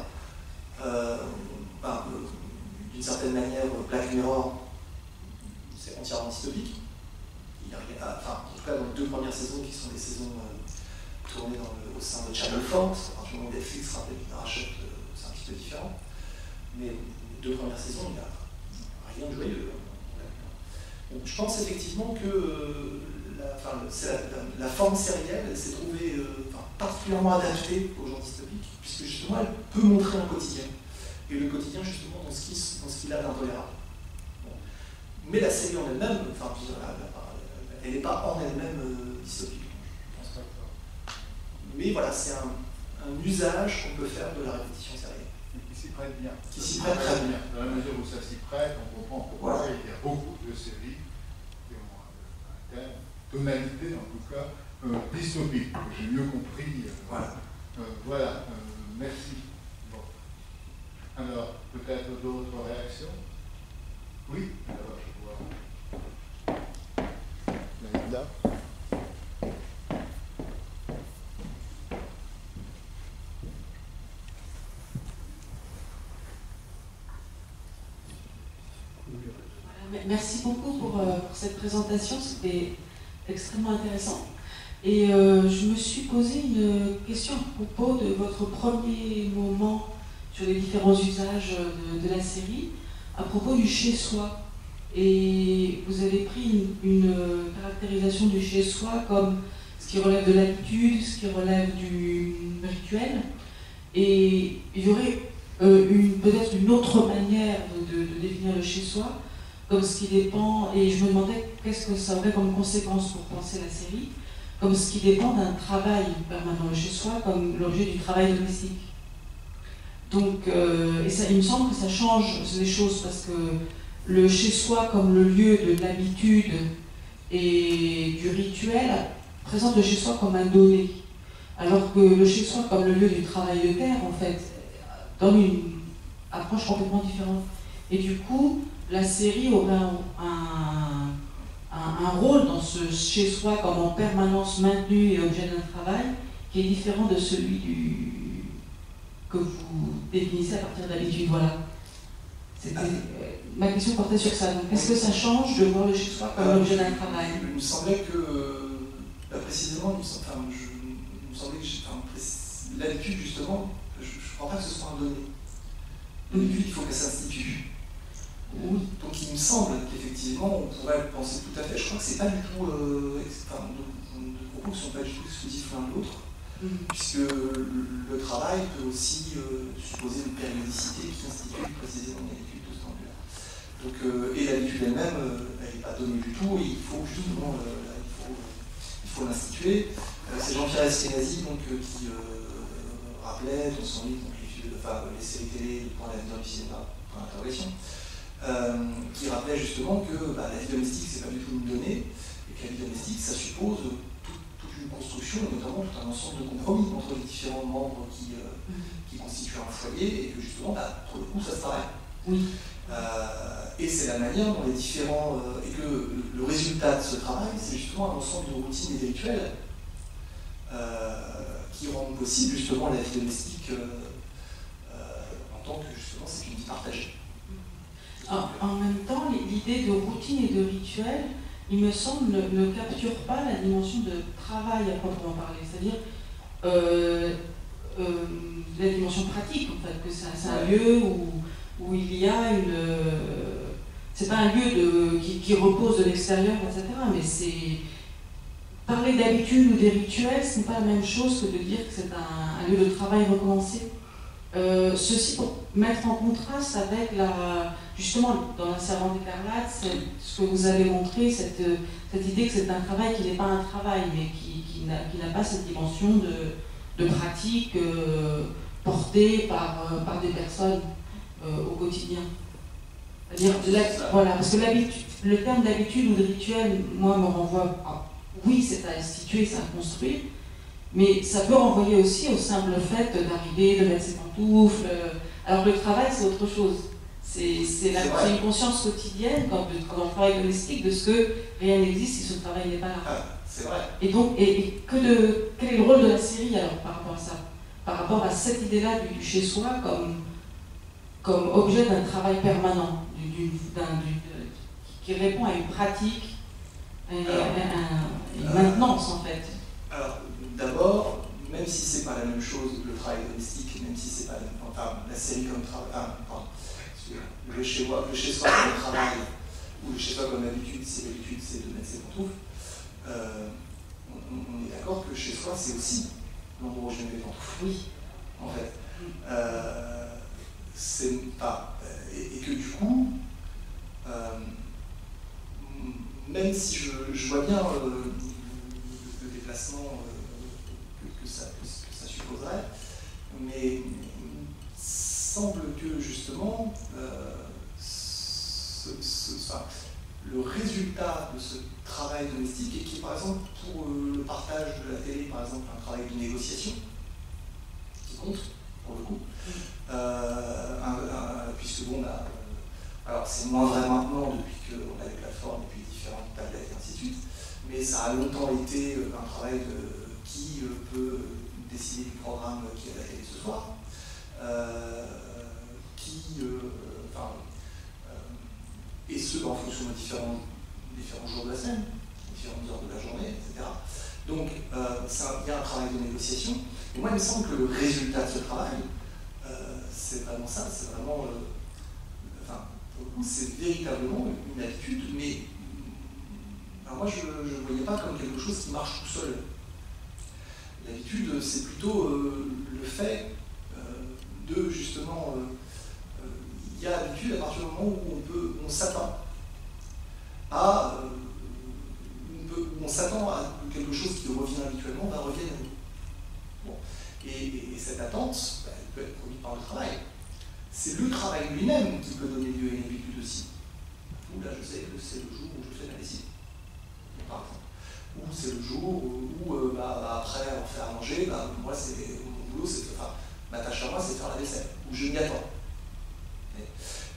Black Mirror, c'est entièrement dystopique. Il y a rien en tout cas dans les 2 premières saisons qui sont des saisons tournées au sein de Channel 4, à partir du moment où Netflix rachète, c'est un petit peu différent. Mais les 2 premières saisons, il n'y a rien de joyeux. Donc, je pense effectivement que la forme sérielle, elle s'est trouvée particulièrement adaptée aux genres dystopiques, puisque justement elle peut montrer un quotidien. Et le quotidien justement dans ce qu'il a d'intolérable. Bon. Mais la série en elle-même, elle n'est pas en elle-même dystopique. Je pense pas. Mais voilà, c'est un usage qu'on peut faire de la répétition sérielle. Et qui s'y prête bien. Qui s'y prête très bien. Dans la mesure où ça s'y prête, on comprend pourquoi il y a beaucoup de séries qui ont un thème, tonalité en tout cas, dystopique. J'ai mieux compris. Voilà. Merci. Bon. Alors, peut-être d'autres réactions? Oui, alors je vois. Linda. Merci beaucoup pour cette présentation, c'était extrêmement intéressant. Et je me suis posé une question à propos de votre premier moment sur les différents usages de la série, à propos du chez-soi. Et vous avez pris une caractérisation du chez-soi comme ce qui relève de l'habitude, ce qui relève du rituel. Et il y aurait peut-être une autre manière de définir le chez-soi, comme ce qui dépend, et je me demandais qu'est-ce que ça aurait comme conséquence pour penser la série, comme ce qui dépend d'un travail permanent chez soi, comme l'objet du travail domestique. Donc, et ça, il me semble que ça change les choses, parce que le chez-soi comme le lieu de l'habitude et du rituel présente le chez-soi comme un donné, alors que le chez-soi comme le lieu du travail de terre, en fait, donne une approche complètement différente. Et du coup, la série aurait un rôle dans ce chez-soi comme en permanence maintenu et objet d'un travail qui est différent de celui que vous définissez à partir de l'habitude. Voilà. Ma question portait sur ça. Donc, est-ce que ça change de voir le chez-soi comme l'objet d'un travail? Il me semblait que, précisément, il me semblait que l'habitude, justement, je ne crois pas que ce soit un donné. L'habitude, il faut qu'elle s'institue. Oui. Donc il me semble qu'effectivement, on pourrait penser tout à fait, je crois que c'est pas du tout, nos propos ne sont pas du tout exclusifs l'un de l'autre, puisque le travail peut aussi supposer une périodicité qui constitue précisément une habitude de ce point de vue-là. Donc, et l'habitude elle-même, elle n'est pas donnée du tout, et il faut justement il faut l'instituer. C'est Jean-Pierre Eskenazi qui rappelait dans son livre les séries télé de point d'avenir du cinéma, point d'interrogation. Qui rappelait justement que la vie domestique, c'est pas du tout une donnée, et que la vie domestique, ça suppose toute une construction, et notamment tout un ensemble de compromis entre les différents membres qui constituent un foyer, et que justement, pour le coup, ça se travaille. Oui. Et c'est la manière dont les différents... et que le résultat de ce travail, c'est justement un ensemble de routines et de rituels qui rendent possible justement la vie domestique en tant que justement c'est une vie partagée. En même temps, l'idée de routine et de rituel, il me semble, ne capture pas la dimension de travail à proprement parler. C'est-à-dire la dimension pratique, en fait, que c'est un lieu où il y a une... c'est pas un lieu qui repose de l'extérieur, etc. Mais c'est parler d'habitude ou des rituels, ce n'est pas la même chose que de dire que c'est un lieu de travail recommencé. Ceci pour mettre en contraste avec justement dans la Servante écarlate, ce que vous avez montré, cette idée que c'est un travail qui n'est pas un travail, mais qui n'a pas cette dimension de pratique portée par des personnes au quotidien. C'est-à-dire, voilà, parce que le terme d'habitude ou de rituel, moi, me renvoie à, oui, c'est à instituer, c'est à construire, mais ça peut renvoyer aussi au simple fait d'arriver, de mettre ses pantoufles. Alors le travail, c'est autre chose. C'est une conscience quotidienne, quand dans le travail domestique, de ce que rien n'existe si ce travail n'est pas là. Ah, c'est vrai. Et donc, quel est le rôle de la série alors par rapport à ça? Par rapport à cette idée-là du chez-soi comme objet d'un travail permanent, qui répond à une pratique, une maintenance en fait. Alors, d'abord, même si c'est pas la même chose, le travail domestique, même si c'est pas la série comme travail, le chez-soi comme travail, ou le chez-soi comme habitude, c'est l'habitude, c'est de mettre ses pantoufles, on est d'accord que chez-soi, c'est aussi l'endroit où je mets mes pantoufles. Oui. En fait. Et que du coup, même si je vois bien le déplacement que ça supposerait, mais il semble que justement le résultat de ce travail domestique, et qui est par exemple pour le partage de la télé, par exemple un travail de négociation, qui compte pour le coup, puisque bon, alors c'est moins vrai maintenant depuis qu'on a les plateformes et puis différentes tablettes et ainsi de suite, mais ça a longtemps été un travail de qui peut décider du programme qui est à la télé ce soir, et ce en fonction de différents jours de la semaine, différentes heures de la journée, etc. Donc il y a un travail de négociation, et moi il me semble que le résultat de ce travail, c'est vraiment ça, c'est vraiment, pour le coup, c'est véritablement une habitude, mais alors moi je ne voyais pas comme quelque chose qui marche tout seul. L'habitude, c'est plutôt le fait de justement, il y a l'habitude à partir du moment où on s'attend à, on s'attend à quelque chose qui revient habituellement, revienne à nous. Bon. Et cette attente, elle peut être produite par le travail. C'est le travail lui-même qui peut donner lieu à une habitude aussi. Ou là, je sais que c'est le jour où je fais la lessive, par exemple. Ou c'est le jour où après on fait à manger, moi mon boulot, ma tâche à moi, c'est de faire la vaisselle, où je m'y attends.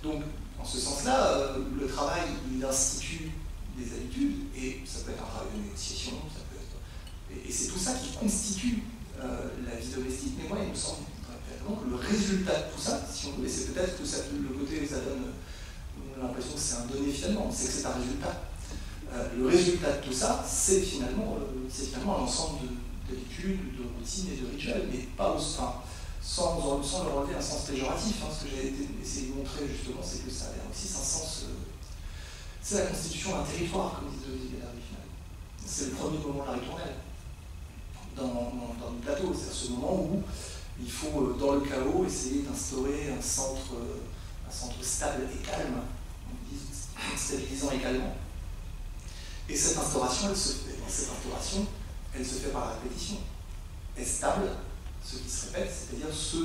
Donc, en ce sens-là, le travail, il institue des habitudes, et ça peut être un travail de négociation, ça peut être... Et c'est tout ça qui constitue la vie domestique. Mais moi, il me semble que le résultat de tout ça, si on veut, et c'est peut-être que le côté, ça donne l'impression que c'est un donné finalement, c'est que c'est un résultat. Le résultat de tout ça, c'est finalement un ensemble d'habitudes, de routines et de rituels, mais pas sans le relever un sens péjoratif. Ce que j'ai essayé de montrer justement, c'est que ça a aussi un sens. C'est la constitution d'un territoire, comme disent Olivier Gattari, finalement. C'est le premier moment de la ritournelle dans le plateau. C'est à ce moment où il faut, dans le chaos, essayer d'instaurer un centre stable et calme, on dit stabilisant également. Et cette instauration, elle se fait par la répétition. Et stable, ce qui se répète, c'est-à-dire ce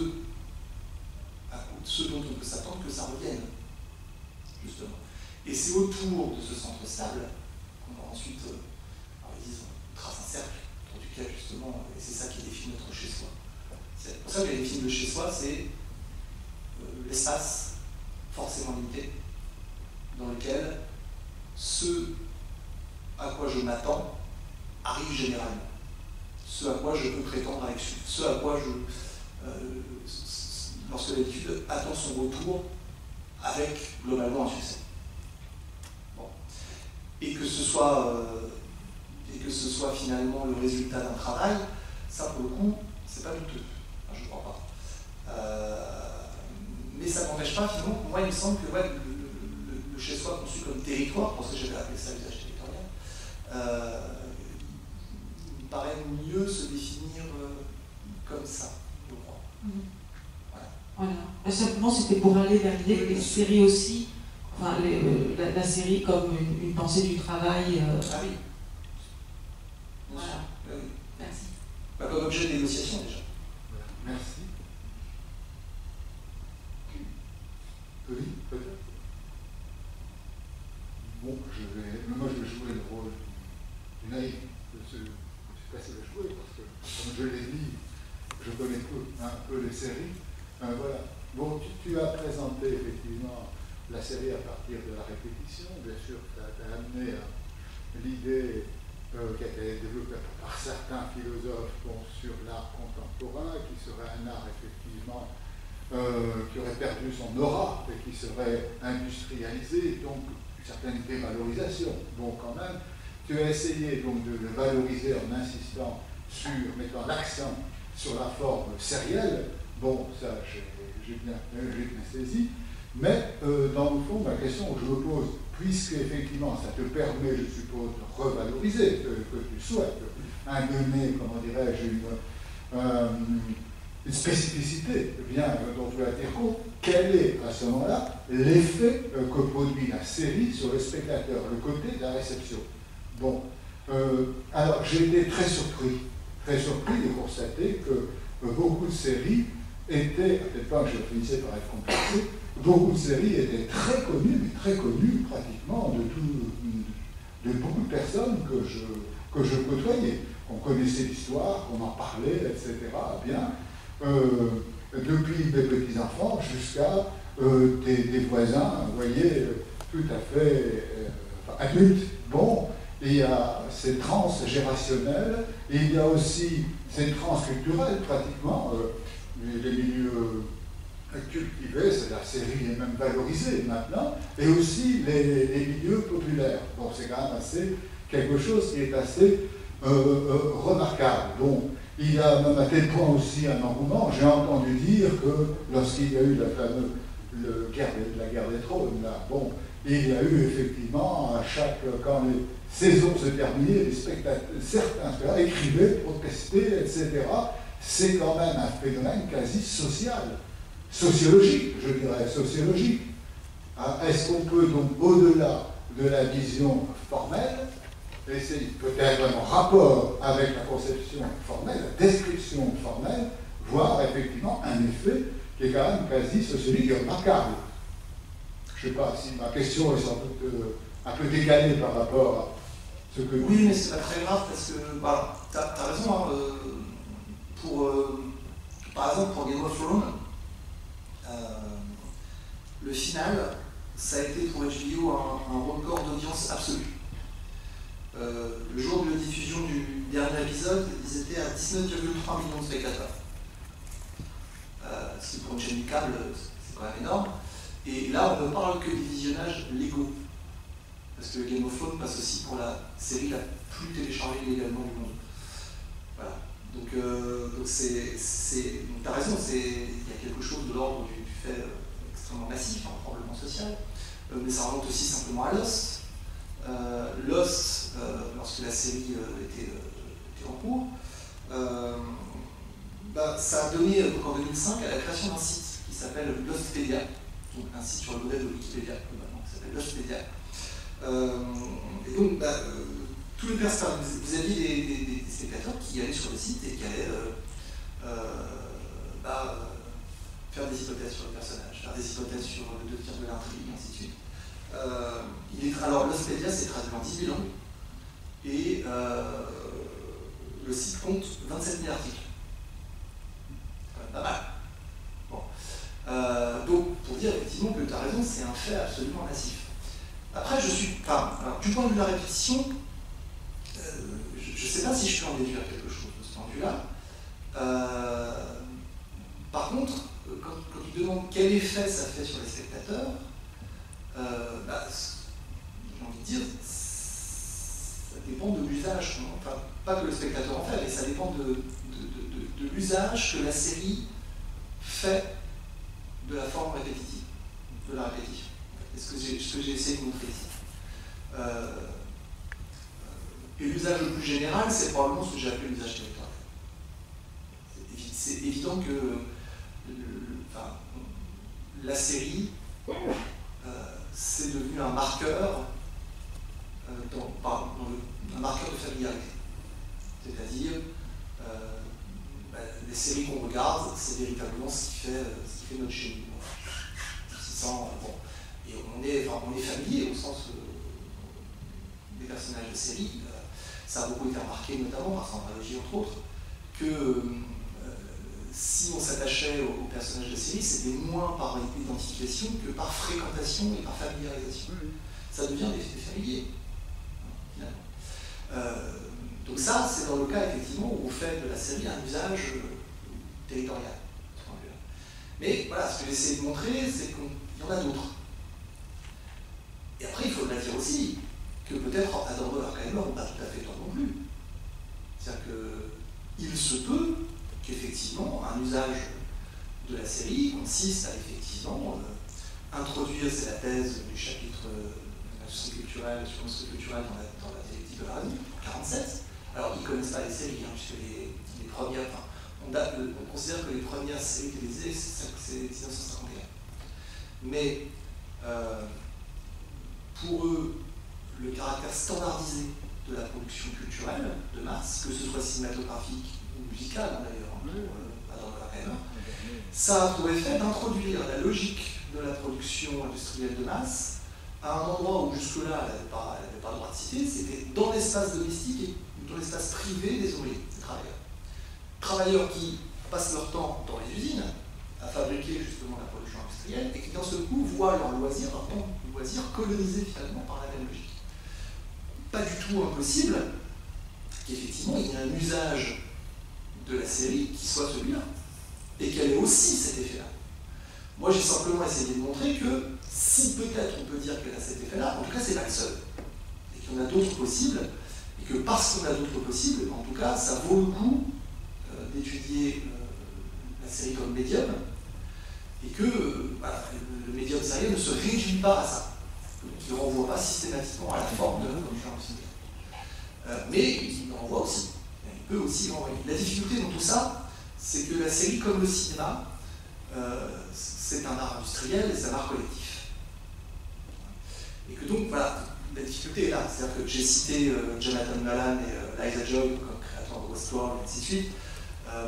dont on peut s'attendre que ça revienne, justement. Et c'est autour de ce centre stable qu'on va ensuite, on trace un cercle, autour duquel, justement, et c'est ça qui définit notre chez-soi. C'est pour ça que la définition de chez-soi, c'est l'espace forcément limité, dans lequel ce à quoi je m'attends arrive généralement. Ce à quoi je peux prétendre avec succès. Ce à quoi lorsque l'habitude attend son retour avec globalement un succès. Bon. Et que ce soit finalement le résultat d'un travail, ça pour le coup, c'est pas douteux. Enfin, je ne crois pas. Mais ça n'empêche pas finalement, moi il me semble que le chez-soi conçu comme territoire, pour ça que j'avais appelé ça usage territorial, me paraît mieux se définir comme ça, je crois. Voilà. Simplement, c'était pour aller vers l'idée que les séries aussi, enfin, la série comme une pensée du travail. Ah oui. Bien sûr. Oui. Merci. Comme objet de négociation déjà. Merci. Oui, peut-être. Bon, moi je vais jouer le rôle du naïf. Je ne sais pas si je vais jouer parce que, comme je l'ai dit, je connais un peu les séries. Voilà. Bon, tu as présenté effectivement la série à partir de la répétition. Bien sûr, tu as amené l'idée qui a été développée par certains philosophes sur l'art contemporain, qui serait un art effectivement qui aurait perdu son aura et qui serait industrialisé, donc une certaine dévalorisation. Bon, quand même, tu as essayé donc de le valoriser en insistant mettant l'accent sur la forme sérielle. Bon, ça, j'ai bien saisi. Mais, dans le fond, ma question que je me pose, puisque effectivement, ça te permet, je suppose, de revaloriser, que tu souhaites, donner, comment dirais-je, une spécificité, bien, dont tu vas tenir compte, quel est, à ce moment-là, l'effet que produit la série sur le spectateur, le côté de la réception. Bon, alors, j'ai été très surpris de constater que beaucoup de séries étaient, peut-être pas que je finissais par être complexé, beaucoup de séries étaient très connues pratiquement de beaucoup de personnes que je côtoyais. On connaissait l'histoire, on en parlait, etc. Bien, depuis mes petits-enfants jusqu'à des voisins, vous voyez, tout à fait adultes. Bon, il y a ces transgénérationnels, et il y a aussi ces transculturels, pratiquement. Les milieux cultivés, c'est la série est même valorisée maintenant, et aussi les milieux populaires. Bon, c'est quand même quelque chose qui est assez remarquable. Bon, il y a même à tel point aussi un engouement. J'ai entendu dire que lorsqu'il y a eu la fameuse la guerre des trônes, là, bon, il y a eu effectivement, quand les saisons se terminaient, les spectateurs, certains spectateurs écrivaient, protestaient, etc. C'est quand même un phénomène quasi sociologique, je dirais, sociologique. Est-ce qu'on peut donc, au-delà de la vision formelle, et c'est peut-être en rapport avec la conception formelle, la description formelle, voir effectivement un effet qui est quand même quasi sociologique et remarquable. Je ne sais pas si ma question est sans doute un peu décalée par rapport à ce que... Oui, mais c'est pas très grave parce que, bah, tu as raison, hein, par exemple, pour Game of Thrones, le final, ça a été pour HBO un record d'audience absolue. Le jour de la diffusion du dernier épisode, ils étaient à 19,3 millions de spectateurs. Ce qui pour une chaîne du câble, c'est quand même énorme. Et là, on ne parle que des visionnages légaux. Parce que Game of Thrones passe aussi pour la série la plus téléchargée légalement du monde. Voilà. Donc t'as raison, il y a quelque chose de l'ordre du fait extrêmement massif, un problème social, mais ça remonte aussi simplement à Lost. Lost, lorsque la série était en cours, ça a donné en 2005 à la création d'un site qui s'appelle Lostpedia, donc un site sur le modèle de Wikipédia, qui s'appelle Lostpedia. Et donc, tous les personnes, vous aviez des spectateurs qui allaient sur le site et qui allaient faire des hypothèses sur le personnage, faire des hypothèses sur le devenir de l'intrigue, et ainsi de suite. Alors, Lostpedia, c'est traduit en 10 000 langues, et le site compte 27 000 articles. Pas mal. Bon. Donc, pour dire effectivement que tu as raison, c'est un fait absolument massif. Après, du point de vue de la répétition, je ne sais pas si je peux en déduire quelque chose de ce point de vue-là. Par contre, quand tu demandes quel effet ça fait sur les spectateurs, j'ai envie de dire, ça dépend de l'usage. Enfin, pas que le spectateur en fait, mais ça dépend de l'usage que la série fait de la forme répétitive, de la répétition. C'est ce que j'ai essayé de montrer ici. Et l'usage le plus général, c'est probablement ce que j'ai appelé l'usage territorial. C'est évident que la série, c'est devenu un marqueur, un marqueur de familiarité. C'est-à-dire, les séries qu'on regarde, c'est véritablement ce qui fait notre chez nous. Et on est familier au sens des personnages de série. Ça a beaucoup été remarqué, notamment par Sandra-Logie, entre autres, que si on s'attachait aux personnages de série, c'était moins par identification que par fréquentation et par familiarisation. Ça devient des familiers, finalement. Donc ça, c'est dans le cas, effectivement, où on fait de la série un usage territorial. Mais voilà, ce que j'essaie de montrer, c'est qu'il y en a d'autres. Et après, il faudrait dire aussi que peut-être Adorno et Horkheimer n'ont pas tout à fait tort non plus. C'est-à-dire qu'il se peut qu'effectivement, un usage de la série consiste à effectivement introduire, c'est la thèse du chapitre de l'industrie culturelle, sur l'industrie culturelle dans la directive de la radio, en 1947. Alors, ils ne connaissent pas les séries, puisque les premières, on considère que les premières séries télévisées, c'est 1951. Mais pour eux, le caractère standardisé de la production culturelle de masse, que ce soit cinématographique ou musicale d'ailleurs, ça a pour effet d'introduire la logique de la production industrielle de masse à un endroit où jusque-là elle n'avait pas le droit de citer, c'était dans l'espace domestique et dans l'espace privé des ouvriers, des travailleurs. Travailleurs qui passent leur temps dans les usines à fabriquer justement la production industrielle et qui d'un seul coup voient leur loisir colonisé finalement par la même logique. Pas du tout impossible qu'effectivement il y ait un usage de la série qui soit celui-là et qu'elle ait aussi cet effet-là. Moi j'ai simplement essayé de montrer que si peut-être on peut dire qu'elle a cet effet-là, en tout cas c'est pas le seul et qu'il y en a d'autres possibles et que parce qu'on a d'autres possibles, en tout cas ça vaut le coup d'étudier la série comme médium et que le médium sérieux ne se réduit pas à ça. Il ne renvoie pas systématiquement à la forme de la production industrielle. Mais il renvoie aussi. Il peut aussi renvoyer. La difficulté dans tout ça, c'est que la série, comme le cinéma, c'est un art industriel et c'est un art collectif. Et que donc, voilà, la difficulté est là. C'est-à-dire que j'ai cité Jonathan Nolan et Liza Joy comme créateurs de Westworld, et ainsi de suite.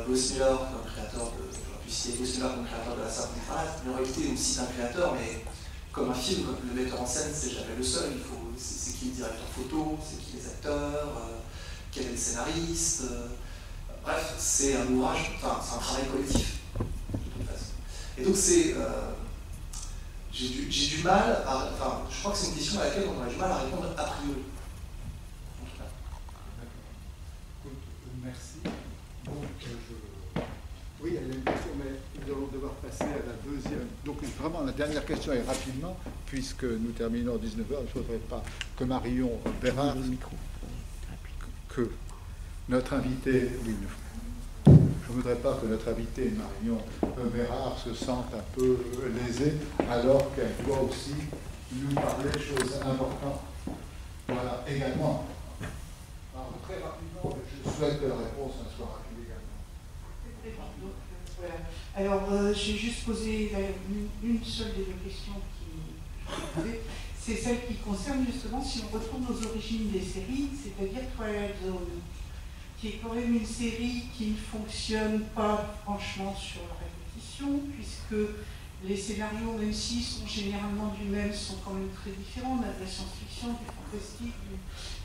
Bruce Miller comme créateur de La Servante Parade. Mais en réalité, on cite un créateur, mais comme un film, comme le metteur en scène, c'est jamais le seul. C'est qui le directeur photo, c'est qui les acteurs, quel est le scénariste. Bref, c'est un ouvrage, c'est un travail collectif, de toute façon. Et donc j'ai du mal à. Je crois que c'est une question à laquelle on a du mal à répondre a priori. En tout cas. Merci. Donc, oui, il y a une question, mais nous allons devoir passer à la deuxième. Donc, vraiment, la dernière question est rapidement, puisque nous terminons à 19h. Je ne voudrais pas que Marion Bérard, que notre invité, je ne voudrais pas que notre invité Marion Bérard se sente un peu lésée, alors qu'elle doit aussi nous parler de choses importantes. Voilà, également. Alors, très rapidement, je souhaite que la réponse soit rapide également. Voilà. Alors, j'ai juste posé une seule des deux questions qui je posais. C'est celle qui concerne justement, si on retourne aux origines des séries, c'est-à-dire Twilight Zone, qui est quand même une série qui ne fonctionne pas franchement sur la répétition, puisque les scénarios, même s'ils sont généralement du même, sont quand même très différents. On a de la science-fiction, du fantastique,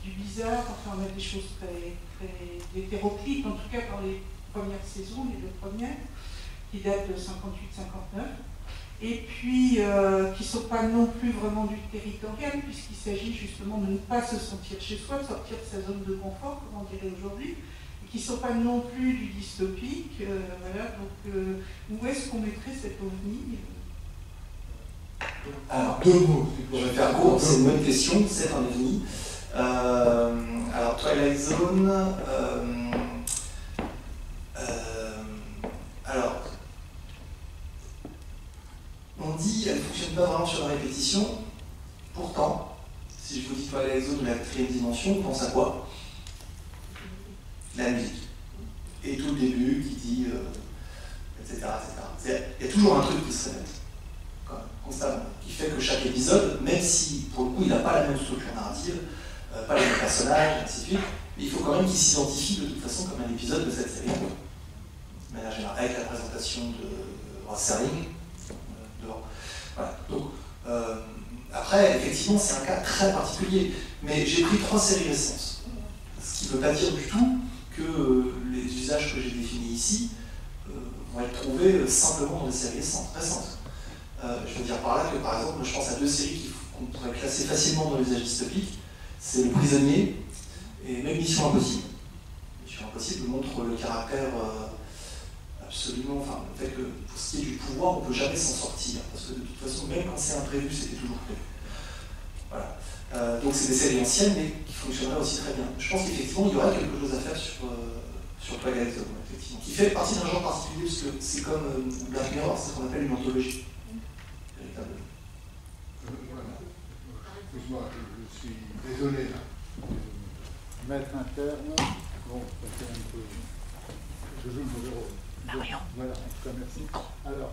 du bizarre, enfin on a des choses très, très hétéroclites, en tout cas dans les premières saisons, les deux premières, qui datent de 58-59, et puis qui ne sont pas non plus vraiment du territorial, puisqu'il s'agit justement de ne pas se sentir chez soi, de sortir de sa zone de confort, comme on dirait aujourd'hui, et qui ne sont pas non plus du dystopique. Voilà, donc où est-ce qu'on mettrait cet ovni? Alors, deux mots. Je vais faire court, c'est une bonne question, c'est un ovni. Alors, Twilight Zone. Alors, on dit qu'elle ne fonctionne pas vraiment sur la répétition. Pourtant, si je vous dis Twilight Zone de la 4e dimension, on pense à quoi? la musique. Et tout le début qui dit, etc., etc. Il y a toujours un truc qui se répète, quand même, constamment, qui fait que chaque épisode, même si pour le coup il n'a pas la même structure narrative, pas les mêmes personnages, et ainsi de suite, mais il faut quand même qu'il s'identifie de toute façon comme un épisode de cette série, de manière générale, avec la présentation de Rod Serling devant. Voilà. Donc, après, effectivement, c'est un cas très particulier, mais j'ai pris 3 séries récentes, ce qui ne veut pas dire du tout que les usages que j'ai définis ici vont être trouvés simplement dans les séries récentes. Je veux dire par là que, par exemple, je pense à 2 séries qu'on pourrait classer facilement dans l'usage dystopique. C'est Le Prisonnier et même Mission Impossible. Mission Impossible montre le caractère absolument, enfin, le fait que pour ce qui est du pouvoir, on ne peut jamais s'en sortir, parce que de toute façon, même quand c'est imprévu, c'était toujours prévu. Voilà. Donc c'est des séries anciennes, mais qui fonctionneraient aussi très bien. Je pense qu'effectivement, il y aurait quelque chose à faire sur Twilight Zone, effectivement, qui fait partie d'un genre particulier, parce que c'est comme Black Mirror, c'est ce qu'on appelle une anthologie. Véritablement. Excuse-moi, je suis désolé là. Mettre un terme. Bon, ça fait un peu. Je joue le mauvais rôle. Marion. Voilà, en tout cas, merci. Alors,